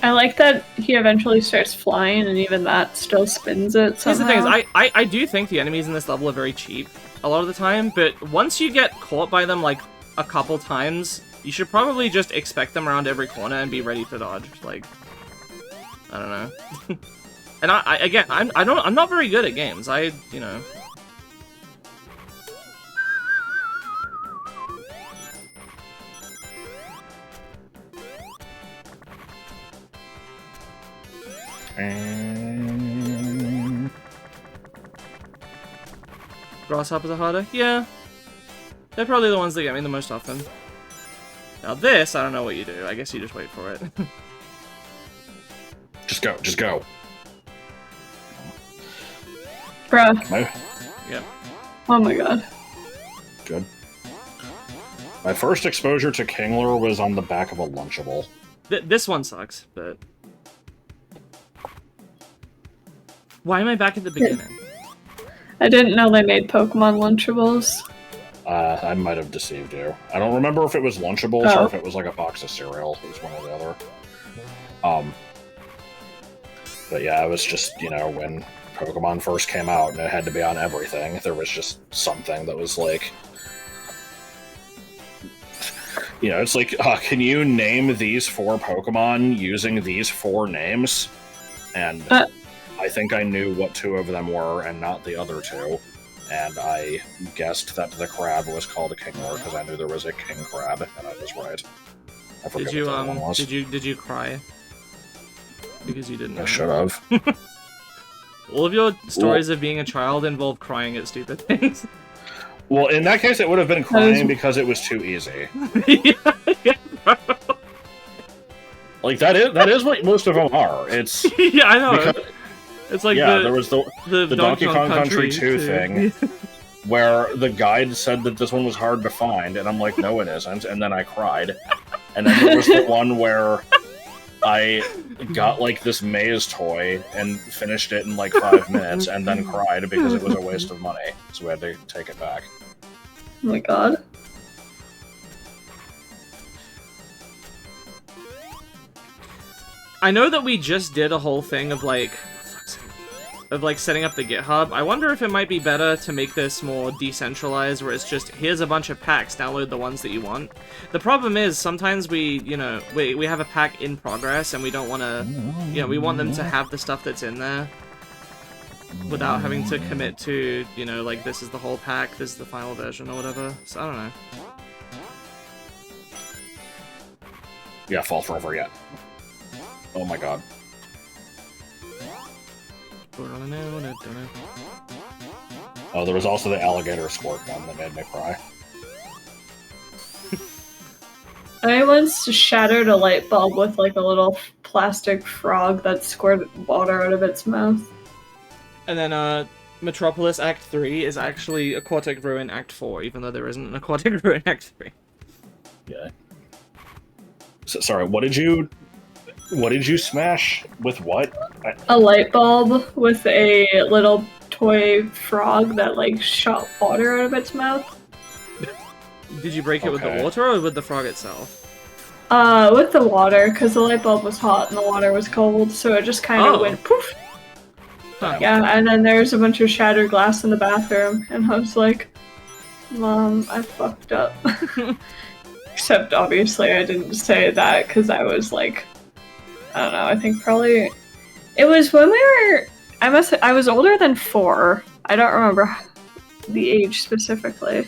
I like that he eventually starts flying and even that still spins it Here's the somehow. thing is, I do think the enemies in this level are very cheap a lot of the time, but once you get caught by them, like, a couple times, you should probably just expect them around every corner and be ready to dodge. Like, I don't know. And I'm not very good at games. You know. Grasshoppers are harder? Yeah. They're probably the ones that get me the most often. Now this, I don't know what you do. I guess you just wait for it. Just go, just go. Bruh. Yep. Oh my god. Good. My first exposure to Kingler was on the back of a Lunchable. This one sucks, but... Why am I back at the beginning? I didn't know they made Pokemon Lunchables. I might have deceived you. I don't remember if it was Lunchables or if it was like a box of cereal. It was one or the other. But yeah, it was just, you know, when Pokemon first came out and it had to be on everything, there was just something that was like... You know, it's like, can you name these 4 Pokemon using these 4 names? And I think I knew what 2 of them were and not the other 2. And I guessed that the crab was called a Kingler because I knew there was a king crab, and I was right. I forget what the other one was. Did you cry? Because you didn't know. I should have. All of your stories of being a child involve crying at stupid things. Well, in that case, it would have been crying because it was too easy. Yeah, bro. Like that is what most of them are. It's yeah, I know. It's like there was the Donkey Kong Country 2 too. thing, where the guide said that this one was hard to find, and I'm like, no, it isn't, and then I cried. And then there was the one where I got like this maze toy and finished it in like 5 minutes, and then cried because it was a waste of money, so we had to take it back. Oh my god. I know that we just did a whole thing of like setting up the GitHub. I wonder if it might be better to make this more decentralized, where it's just, here's a bunch of packs, download the ones that you want. The problem is, sometimes we have a pack in progress, and we don't want to, we want them to have the stuff that's in there, without having to commit to, like, this is the whole pack, this is the final version, or whatever. So, I don't know. Yeah, Fall Forever, yeah. Oh my god. Oh, there was also the alligator squirt one that made me cry. I once shattered a light bulb with like a little plastic frog that squirted water out of its mouth. And then, Metropolis Act 3 is actually Aquatic Ruin Act 4, even though there isn't an Aquatic Ruin Act 3. Yeah. So, sorry, what did you smash with what? A light bulb with a little toy frog that like shot water out of its mouth. Did you break it with the water or with the frog itself? With the water, because the light bulb was hot and the water was cold, so it just kind of went poof. Huh. Yeah, and then there's a bunch of shattered glass in the bathroom, and I was like, Mom, I fucked up. Except obviously I didn't say that because I was like, I don't know, I think probably it was when we were I was older than 4. I don't remember the age specifically.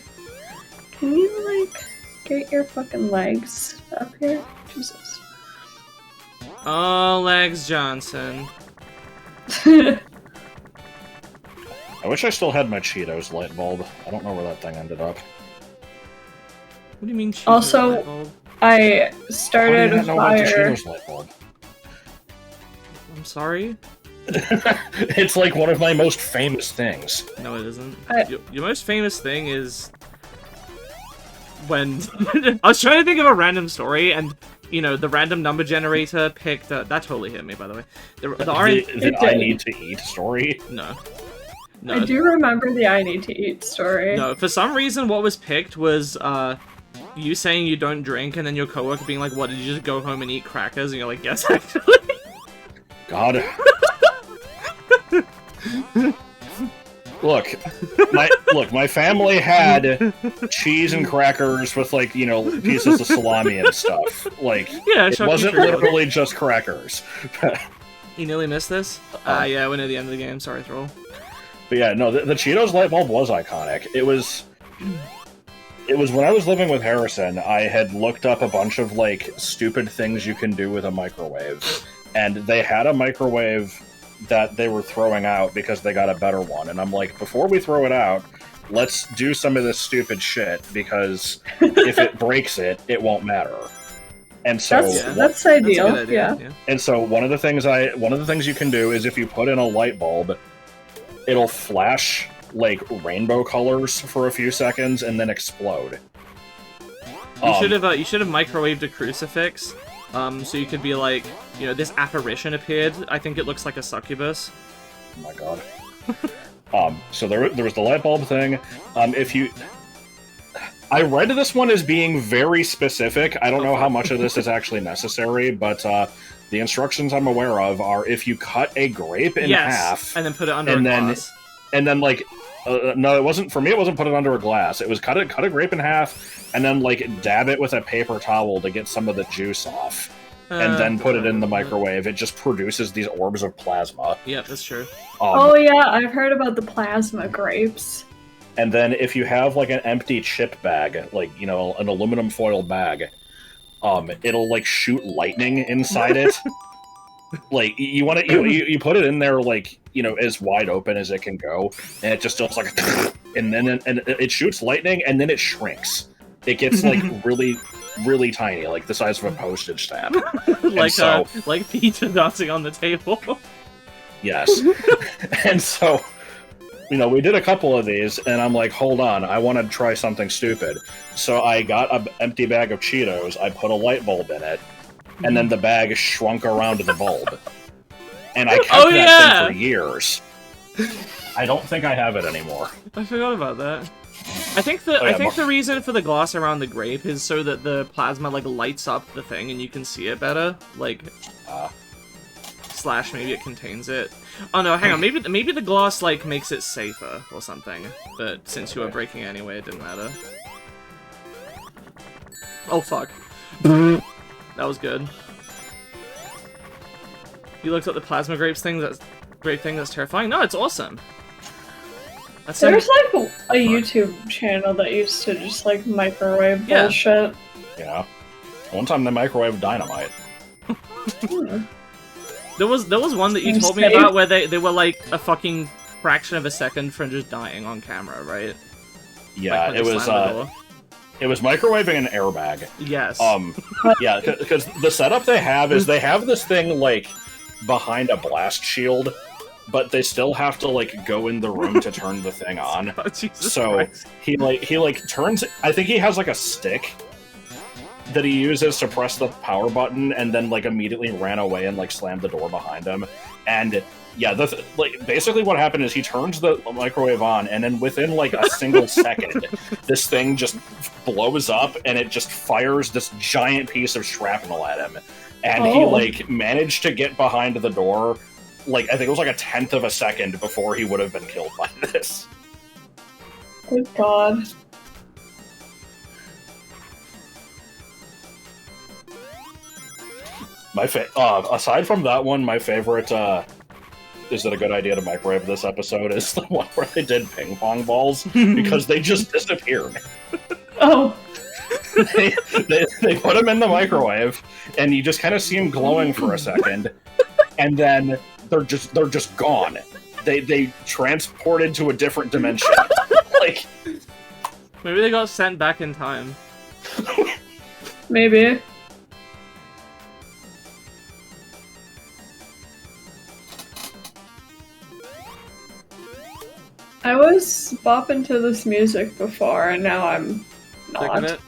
Can you like get your fucking legs up here? Jesus. Oh, Legs Johnson. I wish I still had my Cheetos light bulb. I don't know where that thing ended up. What do you mean Cheetos Also, light bulb? I started a fire. Cheetos light bulb? I'm sorry? It's like one of my most famous things. No, it isn't. Your most famous thing is when I was trying to think of a random story, and the random number generator picked. That totally hit me, by the way. The I need to eat story. No. I do remember the I need to eat story. No, for some reason, what was picked was you saying you don't drink, and then your coworker being like, "What? Did you just go home and eat crackers?" And you're like, "Yes, actually." God. Look, my family had cheese and crackers with pieces of salami and stuff. Yeah, it wasn't literally just crackers. You nearly missed this? Yeah, we're near the end of the game. Sorry, Thrall. But yeah, no, the Cheetos light bulb was iconic. It was when I was living with Harrison, I had looked up a bunch of stupid things you can do with a microwave, and they had a microwave that they were throwing out because they got a better one, and I'm like, before we throw it out, let's do some of this stupid shit, because if it breaks it won't matter. And so that's ideal. Yeah. And so one of the things you can do is, if you put in a light bulb, it'll flash rainbow colors for a few seconds and then explode. You should have microwaved a crucifix. So you could be like, this apparition appeared. I think it looks like a succubus. Oh my god. So there was the light bulb thing. I read this one as being very specific. I don't know how much of this is actually necessary, but the instructions I'm aware of are, if you cut a grape in half, and then put it under a glass. And then no, it wasn't, for me it wasn't put it under a glass. It was cut a grape in half, and then dab it with a paper towel to get some of the juice off. And then put it in the microwave. It just produces these orbs of plasma. Yeah, that's true. Oh yeah, I've heard about the plasma grapes. And then if you have an empty chip bag, an aluminum foil bag, it'll shoot lightning inside it. You want to you put it in there as wide open as it can go, and it just does and then it shoots lightning, and then it shrinks. It gets really, really tiny, the size of a postage stamp. like pizza dancing on the table. Yes. And so, we did a couple of these, and I'm like, hold on, I want to try something stupid. So I got an empty bag of Cheetos, I put a light bulb in it, and then the bag shrunk around the bulb. And I kept that thing for years. I don't think I have it anymore. I forgot about that. I think the reason for the gloss around the grape is so that the plasma like lights up the thing and you can see it better. Like, slash maybe it contains it. Oh no, hang on. Maybe the gloss like makes it safer or something. But since you were breaking it anyway, it didn't matter. Oh fuck. That was good. You looked at the plasma grapes thing. That's grape thing. That's terrifying. No, it's awesome. There's like a YouTube channel that used to just like microwave bullshit. Yeah. One time they microwaved dynamite. There was one that you told me about where they were like a fucking fraction of a second from just dying on camera, right? Yeah, like, it was microwaving an airbag. Yes. Yeah, because the setup they have is they have this thing like behind a blast shield, but they still have to like go in the room to turn the thing on. Oh, Jesus so Christ. he turns. I think he has like a stick that he uses to press the power button, and then like immediately ran away and like slammed the door behind him. And yeah, basically what happened is he turns the microwave on, and then within like a single second, this thing just blows up, and it just fires this giant piece of shrapnel at him. And he like managed to get behind the door. Like, I think it was like a 1/10 of a second before he would have been killed by this. Good God. Aside from that one, my favorite, is it a good idea to microwave this episode, is the one where they did ping pong balls, because they just disappeared. Oh. They put them in the microwave, and you just kind of see them glowing for a second, and then they're just gone. They transported to a different dimension. Like, maybe they got sent back in time. Maybe. I was bopping to this music before, and now I'm not.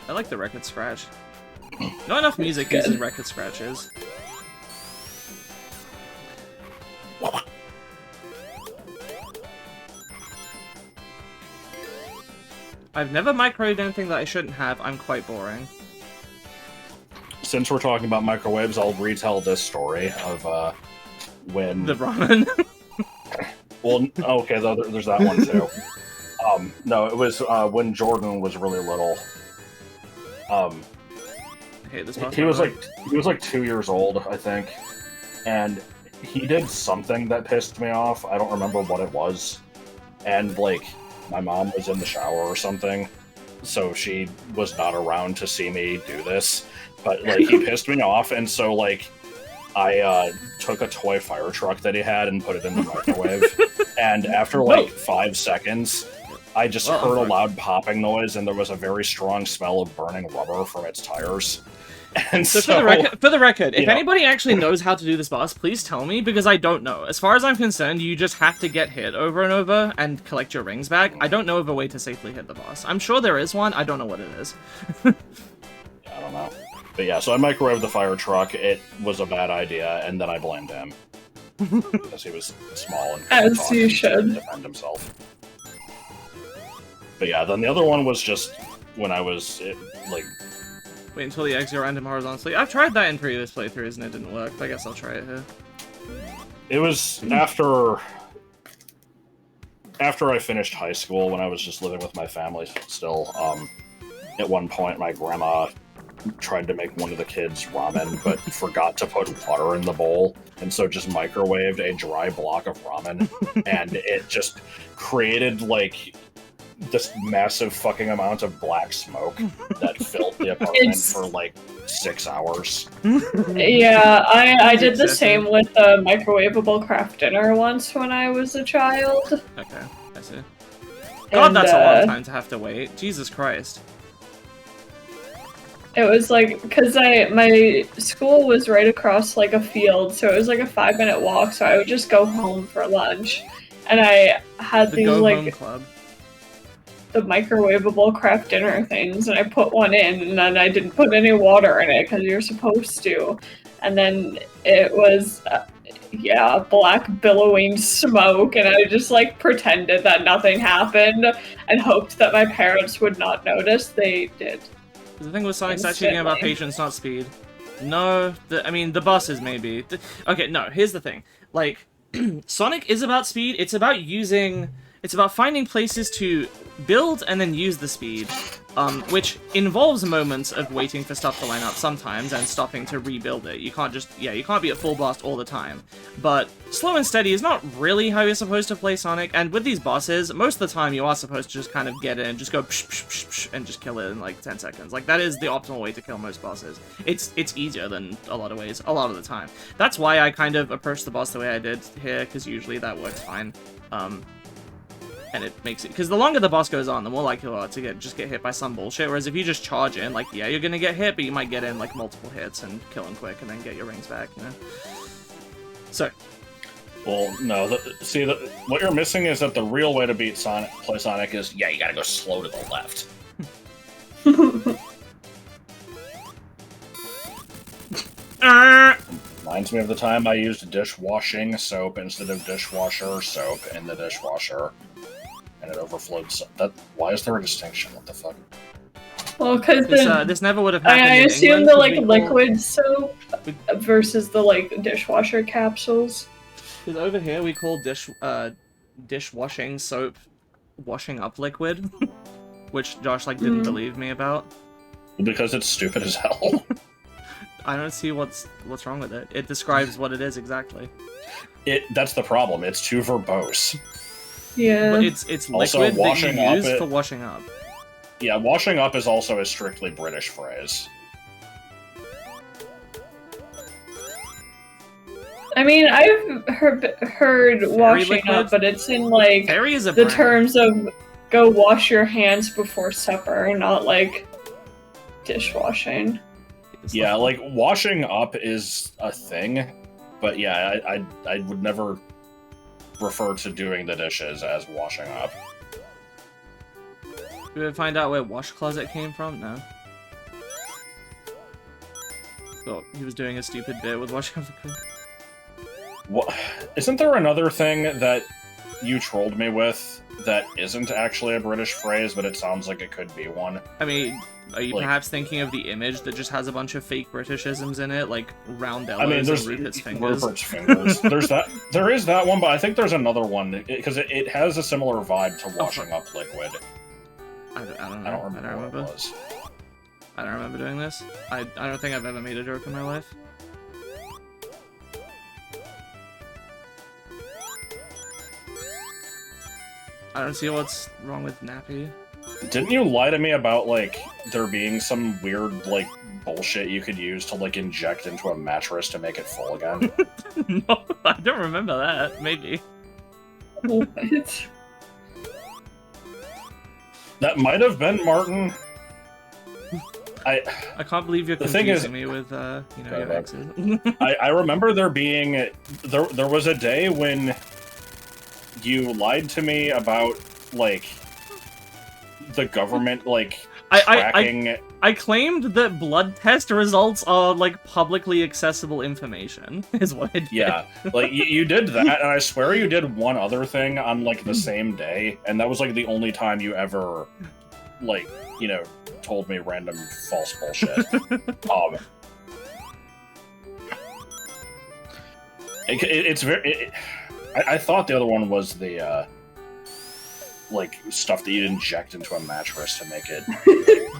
I like the record scratch. Not enough music uses record scratches. I've never microwaved anything that I shouldn't have. I'm quite boring. Since we're talking about microwaves, I'll retell this story of when... The ramen? Well, okay, there's that one too. No, it was when Jordan was really little. I hate this he was like 2 years old, I think, and he did something that pissed me off. I don't remember what it was, and like my mom was in the shower or something, so she was not around to see me do this. But like he pissed me off, and so like I took a toy fire truck that he had and put it in the microwave, and after like 5 seconds, I just heard a loud popping noise, and there was a very strong smell of burning rubber from its tires. And so for the record, if anybody actually knows how to do this boss, please tell me, because I don't know. As far as I'm concerned, you just have to get hit over and over and collect your rings back. I don't know of a way to safely hit the boss. I'm sure there is one, I don't know what it is. I don't know. But yeah, so I microwaved the fire truck. It was a bad idea, and then I blamed him. Because he was small and as you should defend himself. But yeah, then the other one was just when I was like... Wait until the eggs go random horizontally. I've tried that in previous playthroughs and it didn't work, but I guess I'll try it here. It was after I finished high school, when I was just living with my family still. At one point, my grandma tried to make one of the kids ramen, but forgot to put water in the bowl, and so just microwaved a dry block of ramen, and it just created, like, this massive fucking amount of black smoke that filled the apartment for like 6 hours. Yeah, I did the same with a microwavable craft dinner once when I was a child. Okay, I see. God, that's a long time to have to wait. Jesus Christ. It was like, because my school was right across like a field, so it was like a 5-minute walk, so I would just go home for lunch. And I had The these Go Home like Club. the microwavable craft dinner things, and I put one in, and then I didn't put any water in it because you're supposed to. And then it was, yeah, black billowing smoke, and I just like pretended that nothing happened and hoped that my parents would not notice. They did. The thing with Sonic's actually a game about patience, not speed. No, I mean, the bosses maybe. Okay, no, here's the thing. Like, Sonic is about speed, it's about finding places to build and then use the speed, which involves moments of waiting for stuff to line up sometimes and stopping to rebuild it. You can't just, you can't be at full blast all the time. But slow and steady is not really how you're supposed to play Sonic, and with these bosses, most of the time you are supposed to just kind of get in, just go psh, psh, psh, psh, and just kill it in like 10 seconds. Like, that is the optimal way to kill most bosses. It's easier than a lot of ways, a lot of the time. That's why I kind of approached the boss the way I did here, because usually that works fine. And it makes it, because the longer the boss goes on, the more likely you are to just get hit by some bullshit, whereas if you just charge in, like, yeah, you're gonna get hit, but you might get in, like, multiple hits and kill him quick and then get your rings back, you know? So. Well, no, what you're missing is that the real way to beat play Sonic is, you gotta go slow to the left. Reminds me of the time I used dishwashing soap instead of dishwasher soap in the dishwasher. And it overflowed. Why is there a distinction? What the fuck? Well, because this never would have happened. I in assume England, the like liquid soap versus the like dishwasher capsules. Because over here we call dishwashing soap washing up liquid, which Josh like didn't believe me about. Because it's stupid as hell. I don't see what's wrong with it. It describes what it is exactly. That's the problem. It's too verbose. Yeah. But it's also, liquid that you use for washing up. Yeah, washing up is also a strictly British phrase. I mean, I've heard washing liquid? up, but it's in like Fairy is a the brand. terms of go wash your hands before supper, not like dishwashing. Yeah, like washing up is a thing, but yeah, I would never refer to doing the dishes as washing up. Did we find out where wash closet came from? No. So he was doing a stupid bit with washing up the clothes. What? Isn't there another thing that you trolled me with that isn't actually a British phrase, but it sounds like it could be one? I mean, are you perhaps thinking of the image that just has a bunch of fake Britishisms in it, like roundellas and Rupert's fingers? Rupert's fingers. There is that one, but I think there's another one because it has a similar vibe to washing up liquid. I don't know. I don't remember what it was. I don't remember doing this. I don't think I've ever made a joke in my life. I don't see what's wrong with Nappy. Didn't you lie to me about, like, there being some weird, like, bullshit you could use to, like, inject into a mattress to make it full again? No, I don't remember that. Maybe. What? That might have been Martin. I can't believe you're confusing me with, your exes. I remember there being... There was a day when you lied to me about, like, the government, like, tracking... I claimed that blood test results are, like, publicly accessible information, is what I did. Yeah, like, you did that, and I swear you did one other thing on, like, the same day, and that was, like, the only time you ever, like, told me random false bullshit. It's very... I thought the other one was the, like, stuff that you'd inject into a mattress to make it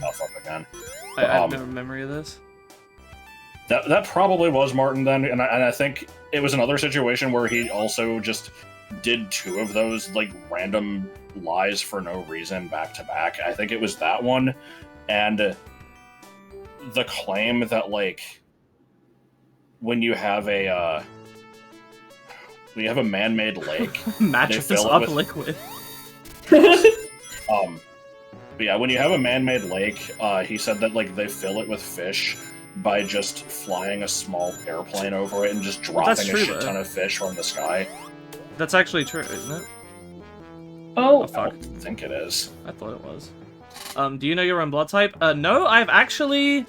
puff up again. I have no memory of this. That probably was Martin then, and I think it was another situation where he also just did two of those, like, random lies for no reason back to back. I think it was that one, and the claim that, like, when you have a man-made lake, mattress up liquid. But yeah, when you have a man-made lake, he said that like they fill it with fish by just flying a small airplane over it and just dropping a shit ton of fish from the sky. That's actually true, isn't it? Oh, fuck. I don't think it is. I thought it was. Do you know your own blood type? No, I've actually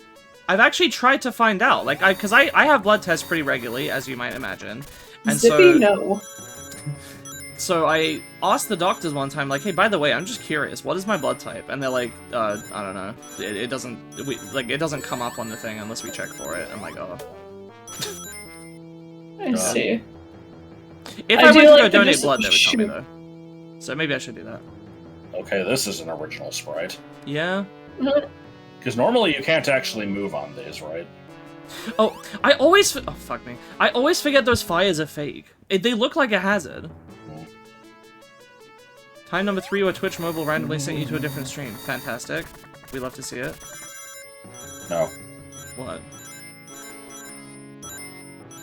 tried to find out. Like, because I have blood tests pretty regularly, as you might imagine. And Zippy, no. So I asked the doctors one time, like, hey, by the way, I'm just curious, what is my blood type? And they're like, I don't know. It doesn't come up on the thing unless we check for it. I'm like, oh. I see. If I went to go donate blood, they would tell me, though. So maybe I should do that. Okay, this is an original sprite. Yeah? Because normally you can't actually move on these, right? Oh, fuck me. I always forget those fires are fake. They look like a hazard. Time number 3 where Twitch Mobile randomly sent you to a different stream. Fantastic. We love to see it. No. What?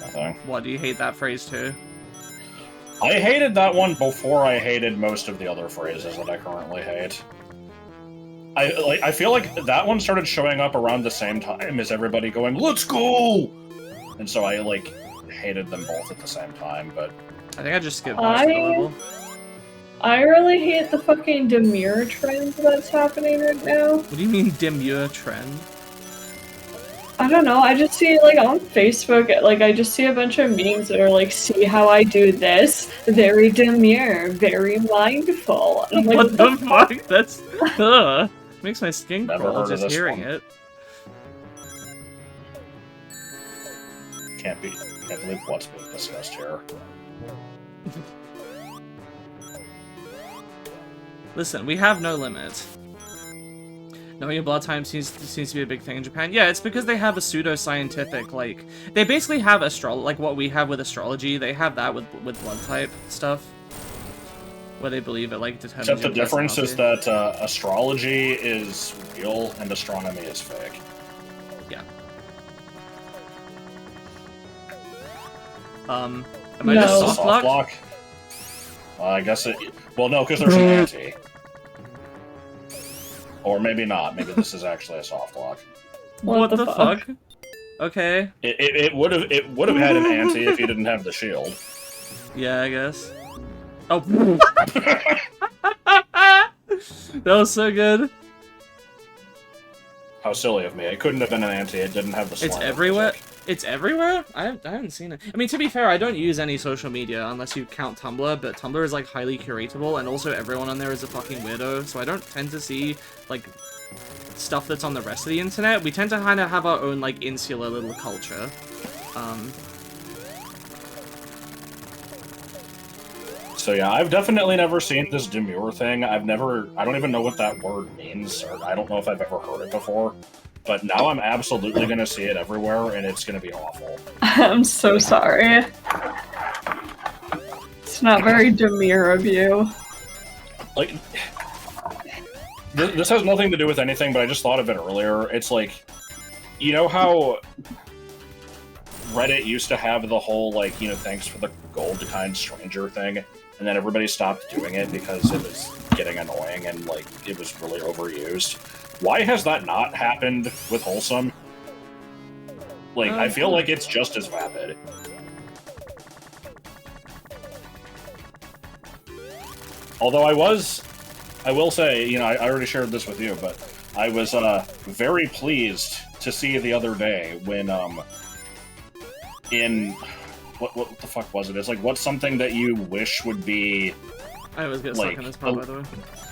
Nothing. What, do you hate that phrase too? I hated that one before I hated most of the other phrases that I currently hate. I feel like that one started showing up around the same time as everybody going, "Let's go!" And so I, like, hated them both at the same time, but... I think I just skipped past it a little. I really hate the fucking demure trend that's happening right now. What do you mean, demure trend? I don't know, I just see, like, on Facebook, like, I just see a bunch of memes that are like, see how I do this? Very demure, very mindful. And I'm like, what the fuck? That's... makes my skin crawl just hearing it. Can't believe what's being discussed here. Listen, we have no limit. Knowing your blood type seems to be a big thing in Japan. Yeah, it's because they have a pseudo-scientific, like... They basically have like what we have with astrology. They have that with blood type stuff. Where they believe it, like, determines Except the difference is that astrology is real and astronomy is fake. Yeah. Am I just soft lock? I guess it... Well, no, because there's an anti. Or maybe not. Maybe this is actually a soft lock. What the fuck? Okay. It would have had an anti if you didn't have the shield. Yeah, I guess. Oh. That was so good. How silly of me. It couldn't have been an anti. It didn't have the slime. It's everywhere? It's everywhere? I haven't seen it. I mean, to be fair, I don't use any social media unless you count Tumblr, but Tumblr is, like, highly curatable, and also everyone on there is a fucking weirdo, so I don't tend to see, like, stuff that's on the rest of the internet. We tend to kind of have our own, like, insular little culture. So yeah, I've definitely never seen this demure thing. I don't even know what that word means, or I don't know if I've ever heard it before. But now I'm absolutely gonna see it everywhere, and it's gonna be awful. I'm so sorry. It's not very demure of you. Like, this has nothing to do with anything, but I just thought of it earlier. It's like, you know how Reddit used to have the whole, like, you know, thanks for the gold kind stranger thing, and then everybody stopped doing it because it was getting annoying and, like, it was really overused. Why has that not happened with Wholesome? Like, I feel like it's just as vapid. Although I will say, you know, I already shared this with you, but I was very pleased to see the other day when, in... What the fuck was it? It's like, what's something that you wish would be... I was gonna suck in this part, by the way.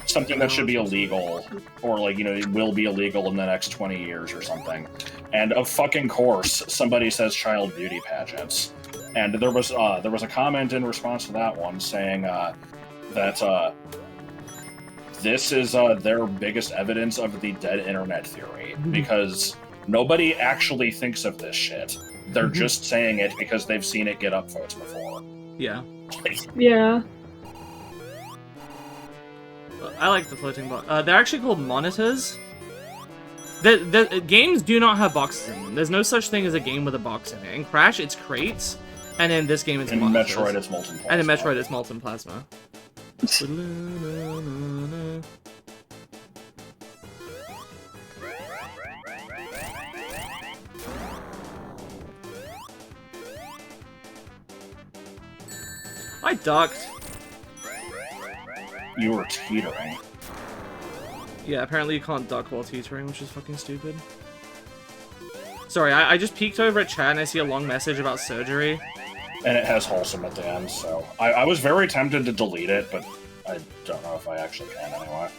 Something that should be illegal, or, like, you know, it will be illegal in the next 20 years or something. And of fucking course, somebody says child beauty pageants. And there was a comment in response to that one saying that this is their biggest evidence of the dead internet theory, because nobody actually thinks of this shit. They're just saying it because they've seen it get upvotes before. Yeah. Yeah. I like the floating box. They're actually called monitors. The games do not have boxes in them. There's no such thing as a game with a box in it. In Crash, it's crates, and in this game, it's monitors. In Metroid, it's molten plasma. And in Metroid, it's molten plasma. I ducked. You were teetering. Yeah, apparently you can't duck while teetering, which is fucking stupid. Sorry, I just peeked over at chat and I see a long message about surgery. And it has wholesome at the end, so... I was very tempted to delete it, but I don't know if I actually can anyway.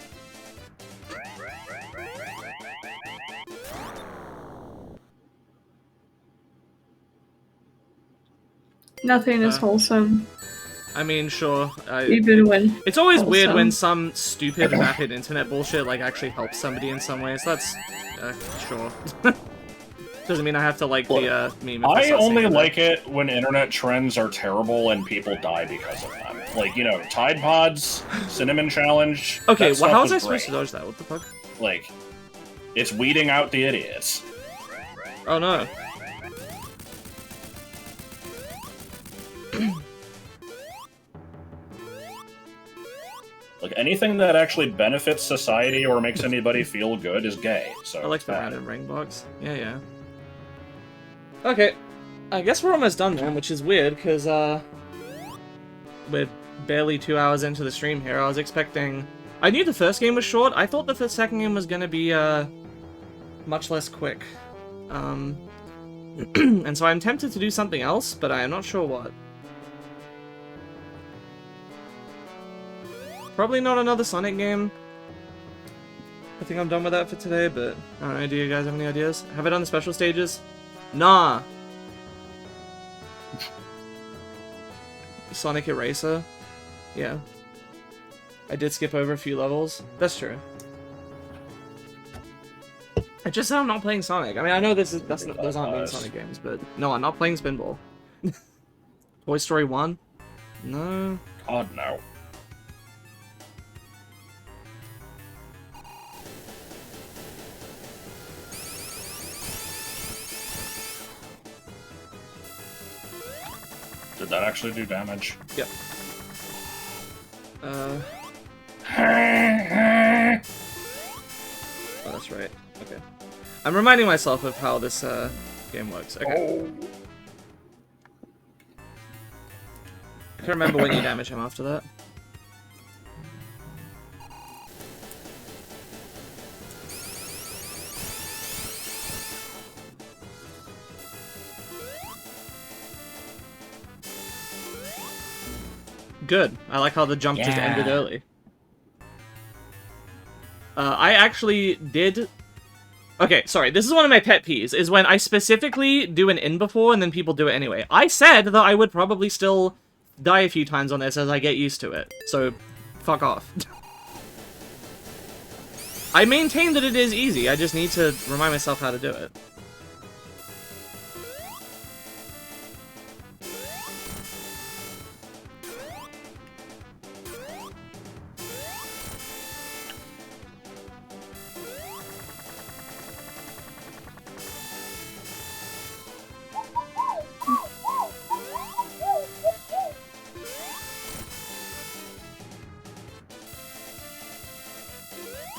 Nothing is wholesome. I mean, sure. Even when it's always weird wholesome. when some stupid, vapid internet bullshit like actually helps somebody in some way. So that's sure. Doesn't mean I have to like the meme. I only like it when internet trends are terrible and people die because of them. Like, you know, Tide Pods, Cinnamon Challenge. Okay, well, how was I supposed to dodge that? What the fuck? Like, it's weeding out the idiots. Oh no. Like, anything that actually benefits society or makes anybody feel good is gay, so... I like the random ring box. Yeah, yeah. Okay. I guess we're almost done, man, which is weird, because, we're barely 2 hours into the stream here. I was expecting... I knew the first game was short. I thought that the second game was gonna be, much less quick. And so I'm tempted to do something else, but I am not sure what. Probably not another Sonic game. I think I'm done with that for today, but I don't know, do you guys have any ideas? Have I done the special stages? Nah! Sonic Eraser? Yeah. I did skip over a few levels. That's true. I just said I'm not playing Sonic. I mean, I know those aren't main Sonic games, but no, I'm not playing Spinball. Toy Story 1? No. God, no. Did that actually do damage? Yep. Oh, that's right. Okay. I'm reminding myself of how this game works. Okay. Oh. I can't remember when you damage him after that. Good. I like how the jump just ended early. I actually did... Okay, sorry. This is one of my pet peeves, is when I specifically do an in before and then people do it anyway. I said that I would probably still die a few times on this as I get used to it. So, fuck off. I maintain that it is easy. I just need to remind myself how to do it.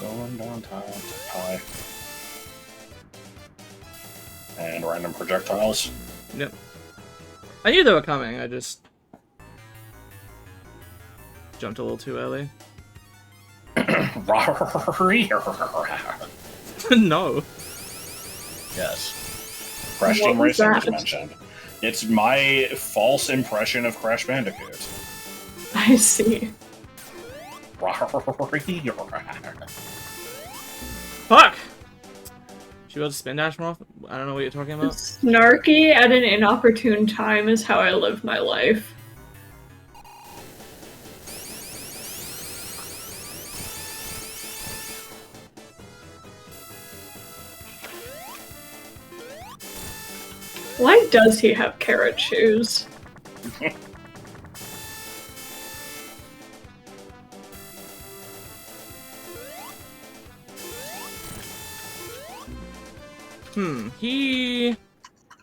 Going downtown to pie. And random projectiles. Yep. I knew they were coming, I just... jumped a little too early. No. Yes. Crash Team Racing was mentioned. It's my false impression of Crash Bandicoot. I see. Fuck! Should we go to spin dash more often? I don't know what you're talking about. Snarky at an inopportune time is how I live my life. Why does he have carrot shoes?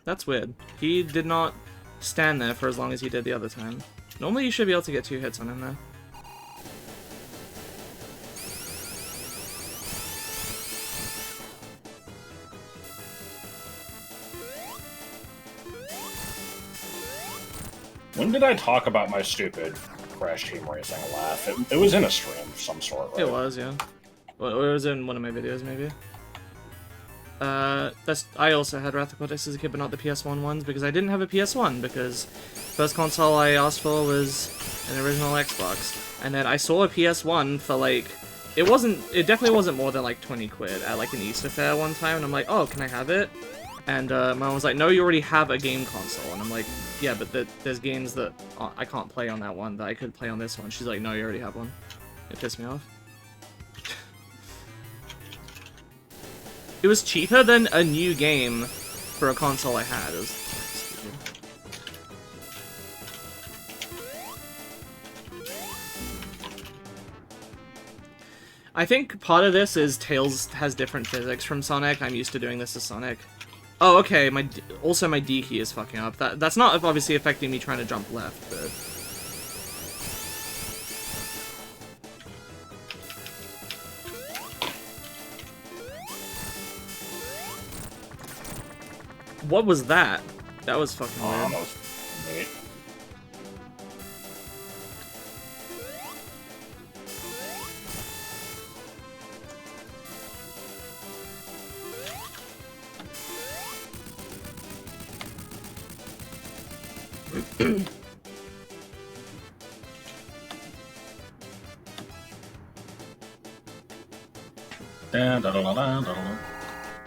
That's weird. He did not stand there for as long as he did the other time. Normally you should be able to get 2 hits on him there. When did I talk about my stupid Crash Team Racing laugh? It was in a stream of some sort, right? It was, yeah. Well, it was in one of my videos, maybe. I also had Wrath of Cortex as a kid, but not the PS1 ones, because I didn't have a PS1, because first console I asked for was an original Xbox. And then I saw a PS1 for, like, it definitely wasn't more than, like, 20 quid at, like, an Easter fair one time, and I'm like, oh, can I have it? And, Mom was like, no, you already have a game console. And I'm like, yeah, but there's games that I can't play on that one that I could play on this one. She's like, no, you already have one. It pissed me off. It was cheaper than a new game for a console I had. It was stupid. I think part of this is Tails has different physics from Sonic. I'm used to doing this as Sonic. Oh, okay. Also my D key is fucking up. That's not obviously affecting me trying to jump left, but. What was that? That was fucking weird. That was neat.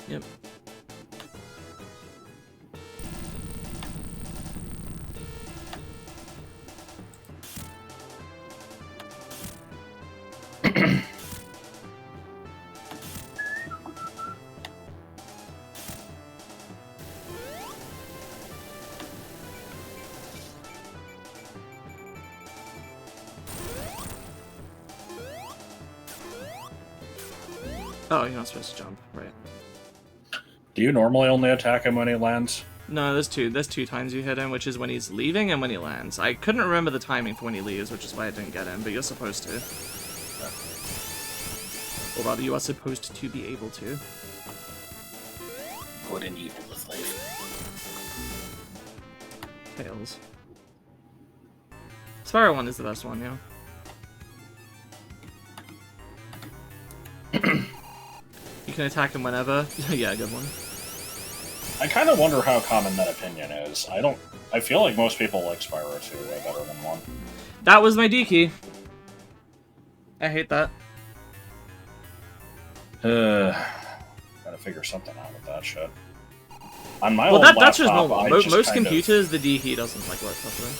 Yep. Oh, you're not supposed to jump, right? Do you normally only attack him when he lands? No, there's two times you hit him, which is when he's leaving and when he lands. I couldn't remember the timing for when he leaves, which is why I didn't get him, but you're supposed to. Or rather, you are supposed to be able to. Good and evil with life. Tails. Spyro 1 is the best one, yeah. You can attack him whenever. Yeah, good one. I kind of wonder how common that opinion is. I feel like most people like Spyro 2 way better than 1. That was my D key. I hate that. Gotta figure something out with that shit. On my Well, old that's laptop, just normal. I Most just kind computers, the D key doesn't like work properly.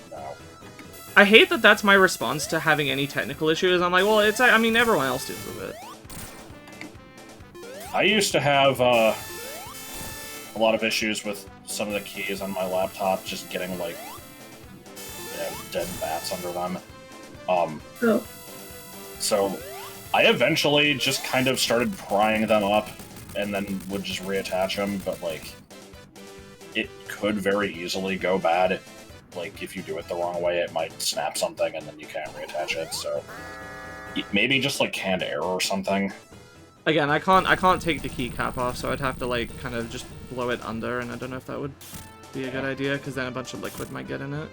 No. I hate that that's my response to having any technical issues. I'm like, well, I mean, everyone else deals with it. I used to have a lot of issues with some of the keys on my laptop, just getting like, dead bats under them. Oh. So I eventually just kind of started prying them up, and then would just reattach them. But like, it could very easily go bad. Like if you do it the wrong way, it might snap something, and then you can't reattach it. So maybe just like canned air or something. Again, I can't take the keycap off, so I'd have to like kind of just blow it under, and I don't know if that would be a good idea, because then a bunch of liquid might get in it.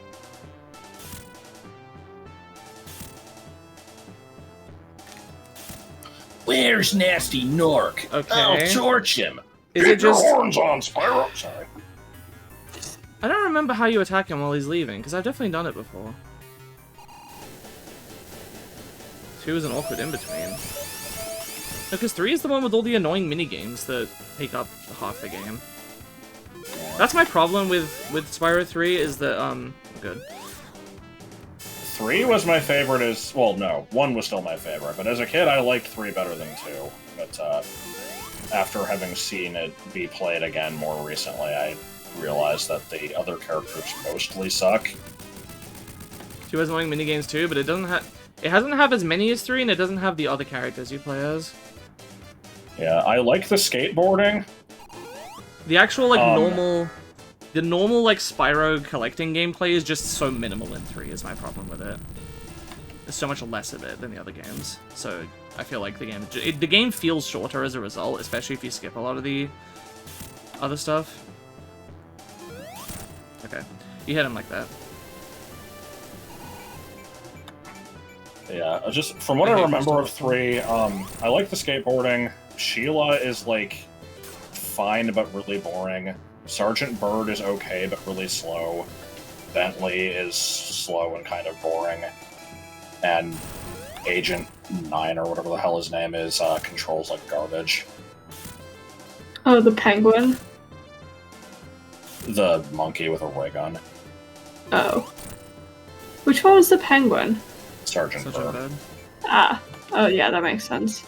Where's Nasty Nork? Okay. I'll torch him. Is it just? horns on, Spyro. Sorry. I don't remember how you attack him while he's leaving, because I've definitely done it before. 2 is an awkward in-between. Because 3 is the one with all the annoying mini-games that take up half the game. That's my problem with Spyro 3, is that, good. 3 was my favorite as... Well, no. 1 was still my favorite, but as a kid, I liked 3 better than 2. But, after having seen it be played again more recently, I realized that the other characters mostly suck. 2 has annoying mini-games too, but it doesn't have... It doesn't have as many as 3, and it doesn't have the other characters you play as. Yeah, I like the skateboarding. The actual, like, normal, like, Spyro collecting gameplay is just so minimal in 3, is my problem with it. There's so much less of it than the other games. So, I feel like the game feels shorter as a result, especially if you skip a lot of the other stuff. Okay. You hit him like that. Yeah, just from what I remember of 3, I like the skateboarding. Sheila is, like, fine but really boring. Sergeant Bird is okay but really slow. Bentley is slow and kind of boring. And Agent 9, or whatever the hell his name is, controls like garbage. Oh, the penguin? The monkey with a ray gun. Oh. Which one was the penguin? Sergeant Bird. Ah. Oh yeah, that makes sense.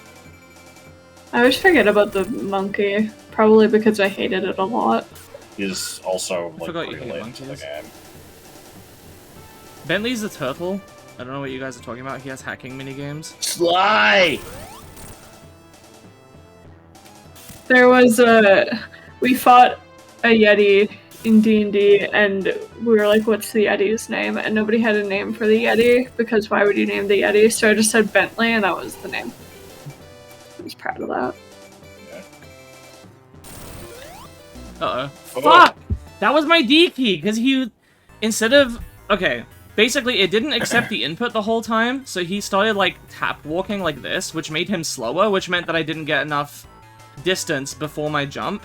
I always forget about the monkey, probably because I hated it a lot. He's also, like, forgot pretty you hate late into the monkeys. game. Bentley's the turtle. I don't know what you guys are talking about. He has hacking minigames. Sly! There was we fought a Yeti in D&D, and we were like, what's the Yeti's name? And nobody had a name for the Yeti, because why would you name the Yeti? So I just said Bentley, and that was the name. I was proud of that. Uh-oh. Fuck! That was my D key, because he... Instead of... Okay, basically it didn't accept the input the whole time, so he started, like, tap walking like this, which made him slower, which meant that I didn't get enough distance before my jump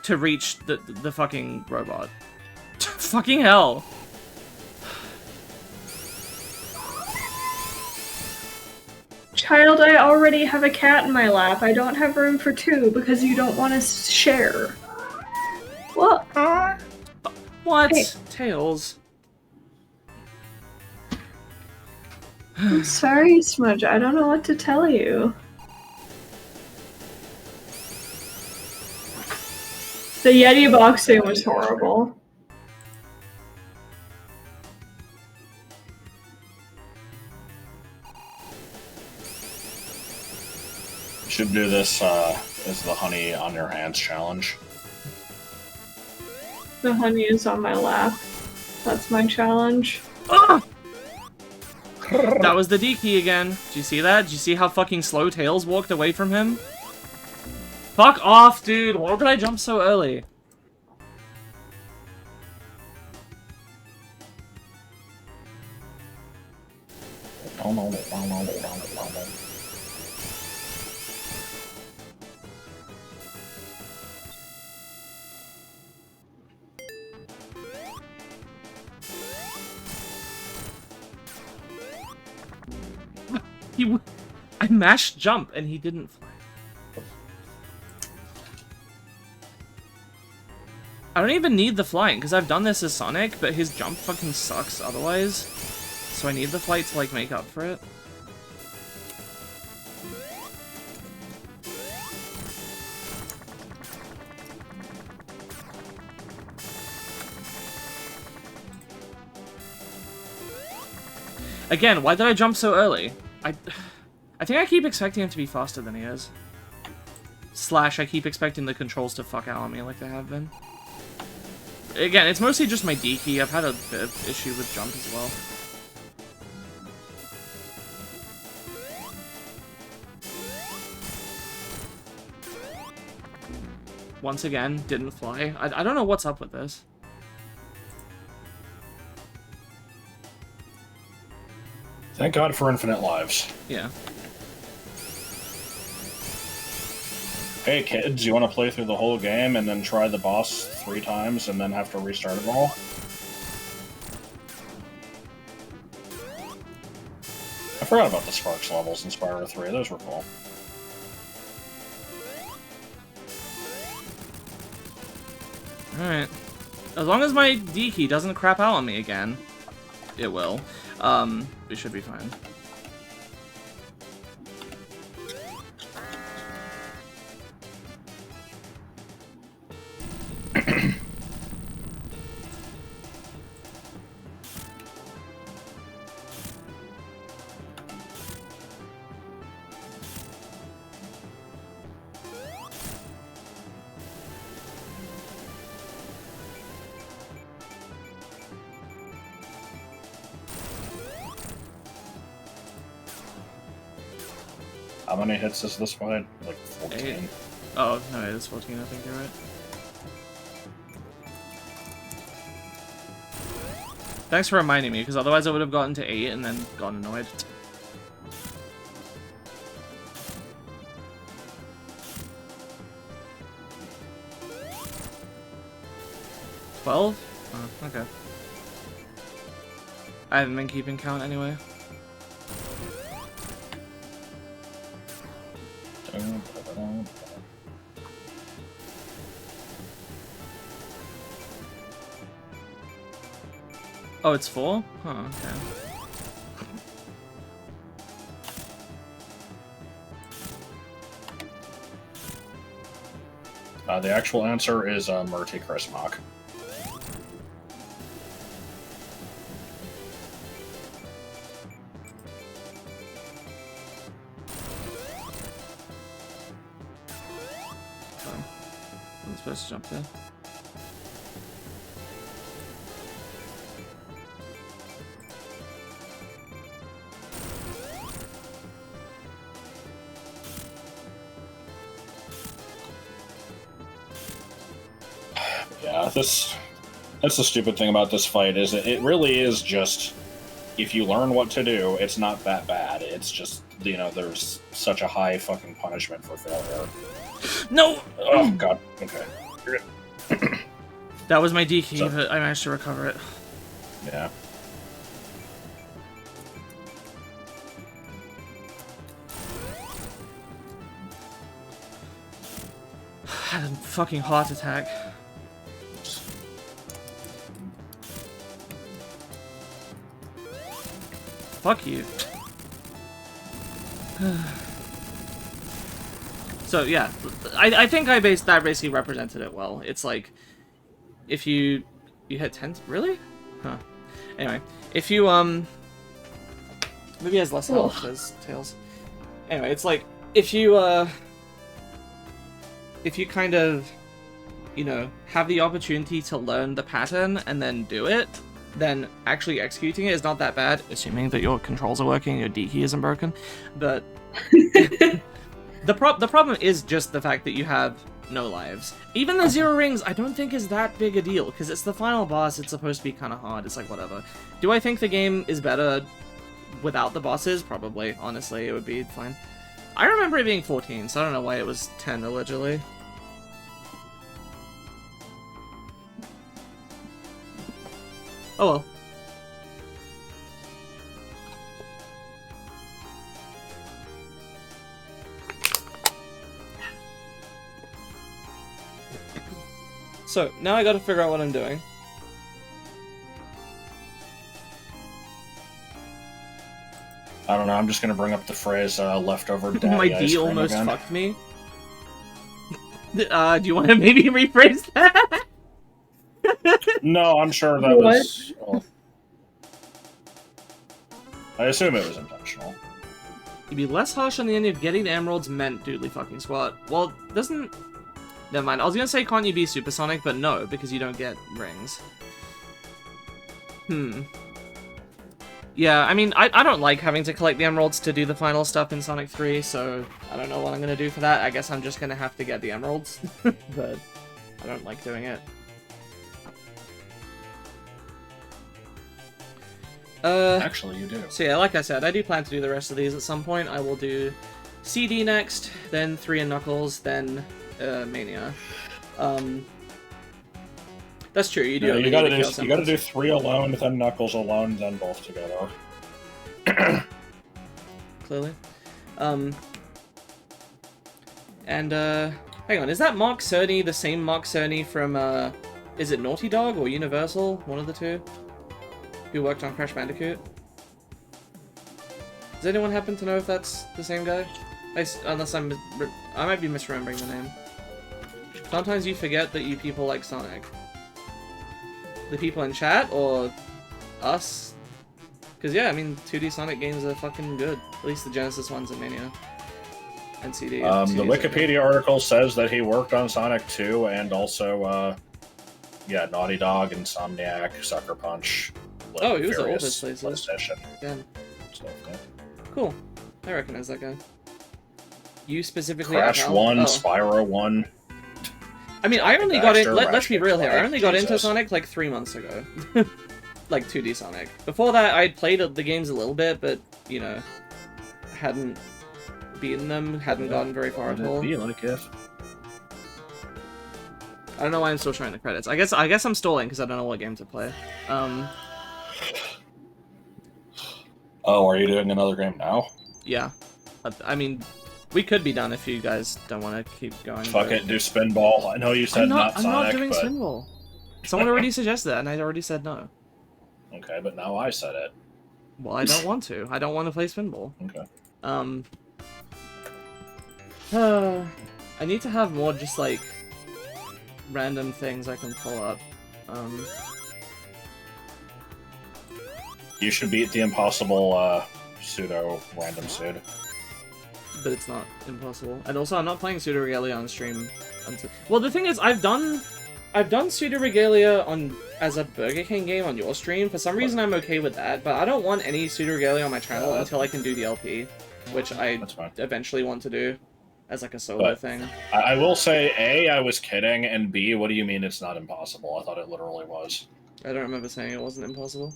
to reach the fucking robot. Fucking hell. Child, I already have a cat in my lap. I don't have room for 2 because you don't want to share. What? What? Hey. Tails. I'm sorry, Smudge. I don't know what to tell you. The Yeti boxing was horrible. Should do this as the honey on your hands challenge. The honey is on my lap. That's my challenge. Ah! That was the D key again. Did you see that? Did you see how fucking slow Tails walked away from him? Fuck off, dude! Why did I jump so early? I mashed jump and he didn't fly. I don't even need the flying, because I've done this as Sonic, but his jump fucking sucks otherwise. So I need the flight to, like, make up for it. Again, why did I jump so early? I think I keep expecting him to be faster than he is. Slash, I keep expecting the controls to fuck out on me like they have been. Again, it's mostly just my D key. I've had a bit of issue with jump as well. Once again, didn't fly. I don't know what's up with this. Thank God for infinite lives. Yeah. Hey kids, you want to play through the whole game and then try the boss 3 times and then have to restart it all? I forgot about the Sparks levels in Spyro 3, those were cool. Alright. As long as my D key doesn't crap out on me again, it will. We should be fine. How many hits is this fight? Like 14? 8. Oh, no, it is 14, I think you're right. Thanks for reminding me, because otherwise I would have gotten to 8 and then gotten annoyed. $12? Oh, okay. I haven't been keeping count anyway. Oh, it's 4? Huh, okay. The actual answer is Murti Chrismach. I'm supposed to jump there. Yeah, that's the stupid thing about this fight, is that it really is just, if you learn what to do, it's not that bad. It's just, you know, there's such a high fucking punishment for failure. No! Oh, God. Okay. You're good. That was my D key, but I managed to recover it. Yeah. Had a fucking heart attack. Fuck you. So yeah, I think that basically represented it well. It's like, if you hit 10, really? Huh. Anyway, if you maybe it has less health as Tails. Anyway, it's like, if you kind of, you know, have the opportunity to learn the pattern and then do it, then actually executing it is not that bad, assuming that your controls are working, your D key isn't broken. But the problem is just the fact that you have no lives. Even the 0 rings, I don't think is that big a deal, because it's the final boss, it's supposed to be kind of hard, it's like, whatever. Do I think the game is better without the bosses? Probably, honestly, it would be fine. I remember it being 14, so I don't know why it was 10 allegedly. Oh well. So, now I gotta figure out what I'm doing. I don't know, I'm just gonna bring up the phrase, leftover daddy My ice D cream almost again. fucked me. Do you want to maybe rephrase that? No, I'm sure that was... Well, I assume it was intentional. You'd be less harsh on the end of getting the emeralds meant doodly fucking squat. Well, doesn't... Never mind. I was gonna say, can't you be supersonic, but no, because you don't get rings. Yeah, I mean, I don't like having to collect the emeralds to do the final stuff in Sonic 3, so I don't know what I'm gonna do for that. I guess I'm just gonna have to get the emeralds, but I don't like doing it. Actually, you do. So yeah, like I said, I do plan to do the rest of these at some point. I will do CD next, then 3 and Knuckles, then Mania. That's true. You do. Yeah, only you gotta need to do. kill You gotta do Samus. 3 alone, then Knuckles alone, then both together. Clearly. And hang on, is that Mark Cerny the same Mark Cerny from is it Naughty Dog or Universal? One of the two. Who worked on Crash Bandicoot? Does anyone happen to know if that's the same guy? Unless I might be misremembering the name. Sometimes you forget that you people like Sonic. The people in chat, or us? Because yeah, I mean, 2D Sonic games are fucking good. At least the Genesis ones in Mania. And CD. The Wikipedia article says that he worked on Sonic 2 and also, yeah, Naughty Dog, Insomniac, Sucker Punch. Like, Oh, he was at all various those places. PlayStation Damn. stuff, yeah. Cool. I recognize that guy. You specifically Crash FL? 1, Oh. Spyro 1. I mean, I only got in. Baxter, Let's be real here. I Ratchet only got into Jesus. Sonic like 3 months ago. like 2D Sonic. Before that, I'd played the games a little bit, but you know, hadn't beaten them, hadn't gotten very far at all. Be like it. I don't know why I'm still showing the credits. I guess I'm stalling because I don't know what game to play. Oh, are you doing another game now? Yeah. I mean, we could be done if you guys don't want to keep going. Fuck it, do Spinball. I know you said not I'm Sonic, not doing but... Spinball. Someone already suggested that, and I already said no. Okay, but now I said it. Well, I don't want to. I don't want to play Spinball. Okay. I need to have more just, like, random things I can pull up. You should beat the impossible, pseudo-random suit. But it's not impossible. And also, I'm not playing Pseudo Regalia on stream until... Well, the thing is, I've done Pseudo Regalia as a Burger King game on your stream. For some reason, I'm okay with that, but I don't want any Pseudo Regalia on my channel until I can do the LP, which I eventually want to do as, like, a solo thing. I will say, A, I was kidding, and B, what do you mean it's not impossible? I thought it literally was. I don't remember saying it wasn't impossible.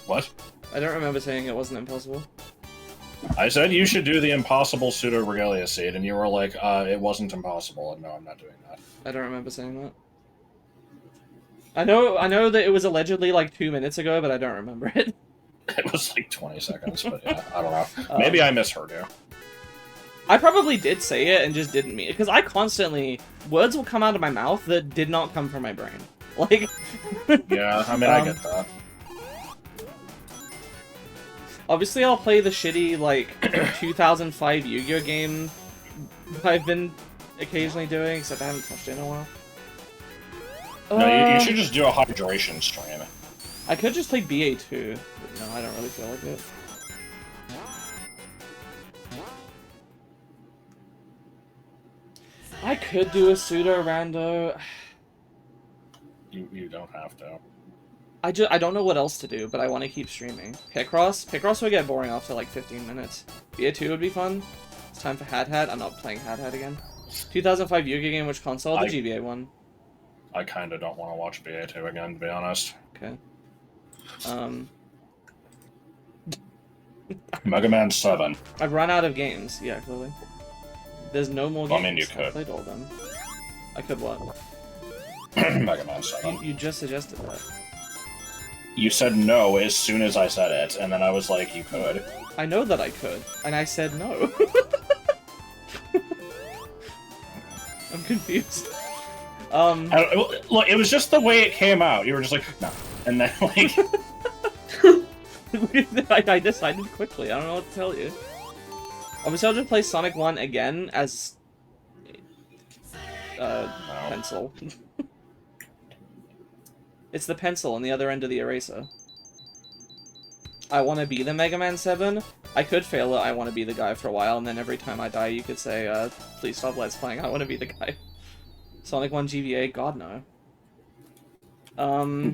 What? I don't remember saying it wasn't impossible. I said you should do the impossible Pseudo Regalia seed, and you were like, it wasn't impossible, and no, I'm not doing that. I don't remember saying that. I know that it was allegedly like 2 minutes ago, but I don't remember it. It was like 20 seconds, but yeah, I don't know. Maybe I misheard you. I probably did say it and just didn't mean it, because I constantly... Words will come out of my mouth that did not come from my brain. Like... Yeah, I mean, I get that. Obviously, I'll play the shitty, like, 2005 Yu-Gi-Oh! Game I've been occasionally doing, except I haven't touched it in a while. No, you should just do a hydration stream. I could just play BA2, but no, I don't really feel like it. I could do a pseudo-rando. You don't have to. I don't know what else to do, but I want to keep streaming. Picross would get boring after like 15 minutes. BA2 would be fun. It's time for Hat. I'm not playing Hat again. 2005 Yu-Gi-Oh! Game, which console? The GBA one. I kind of don't want to watch BA2 again, to be honest. Okay. Mega Man 7. I've run out of games. Yeah, clearly. There's no more games. I mean, you could. I played all of them. I could what? Mega Man 7. You just suggested that. You said no as soon as I said it, and then I was like, you could. I know that I could, and I said no. I'm confused. Look, it was just the way it came out. You were just like, no. And then, like... I decided quickly. I don't know what to tell you. Obviously, I'll just play Sonic 1 again as... pencil. It's the pencil on the other end of the eraser. I want to be the Mega Man 7. I could fail it, I want to be the guy for a while, and then every time I die, you could say, please stop Let's Playing, I want to be the guy. Sonic 1 GBA, god no.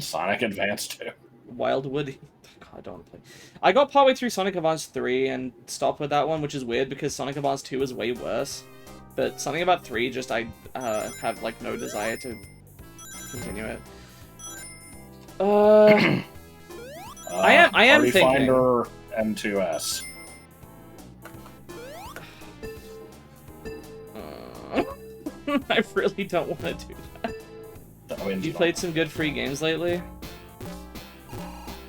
Sonic Advance 2. Wildwood... God, I don't want to play. I got partway through Sonic Advance 3 and stopped with that one, which is weird because Sonic Advance 2 is way worse. But something about 3, just I have, like, no desire to continue it. I am Party thinking... Finder M2S. I really don't want to do that. You played some good free games lately?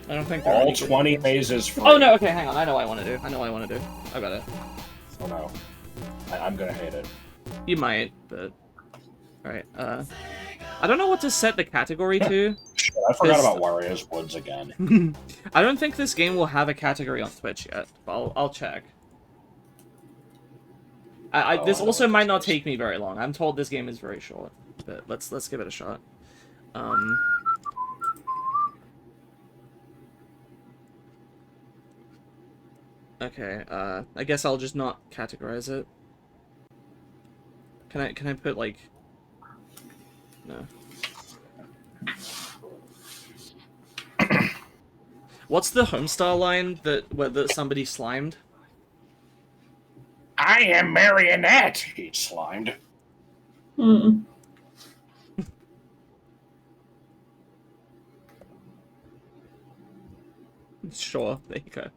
I don't think all 20 mazes free. Oh no, okay, hang on. I know what I want to do. I got it. Oh no. I'm gonna hate it. You might, but... Alright, I don't know what to set the category to. Shit, I forgot about Wario's Woods again. I don't think this game will have a category on Twitch yet, but I'll check. This also might not take me very long. I'm told this game is very short, but let's give it a shot. Okay, I guess I'll just not categorize it. Can I put, like... No. What's the Homestar line that somebody slimed? I am Marionette! He slimed. Sure, there you go.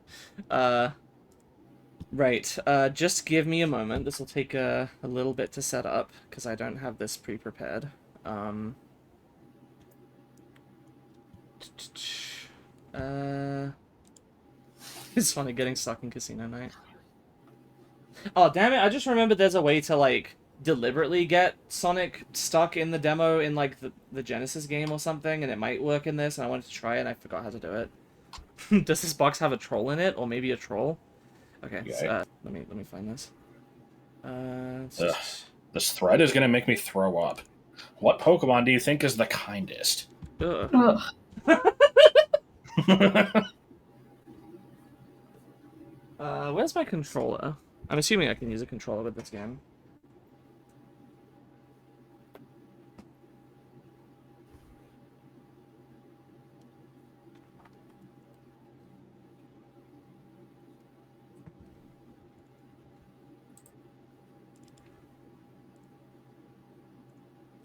Right, just give me a moment. This will take a little bit to set up, because I don't have this pre-prepared. It's funny getting stuck in casino night. Oh, damn it, I just remembered there's a way to, like, deliberately get Sonic stuck in the demo in, like, the Genesis game or something, and it might work in this, and I wanted to try it, and I forgot how to do it. Does this box have a troll in it, or maybe a troll? Okay, Okay. so, let me find this. This thread is gonna make me throw up. What Pokemon do you think is the kindest? Ugh. Ugh. Where's my controller? I'm assuming I can use a controller with this game.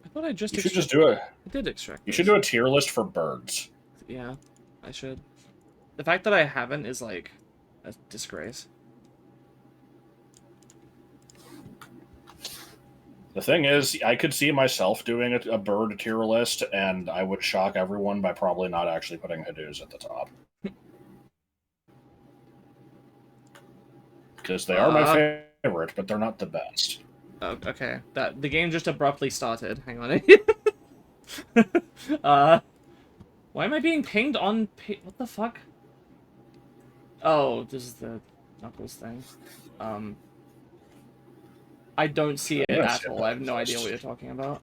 I thought I just You should just do I did extract. You should do a tier list for birds. Yeah, I should. The fact that I haven't is like a disgrace. The thing is, I could see myself doing a bird tier list, and I would shock everyone by probably not actually putting Hadoos at the top. Because they are my favorite, but they're not the best. Oh, okay. The game just abruptly started. Hang on. Why am I being pinged on? What the fuck? Oh, this is the Knuckles thing. I don't see it at all. I have no idea what you're talking about.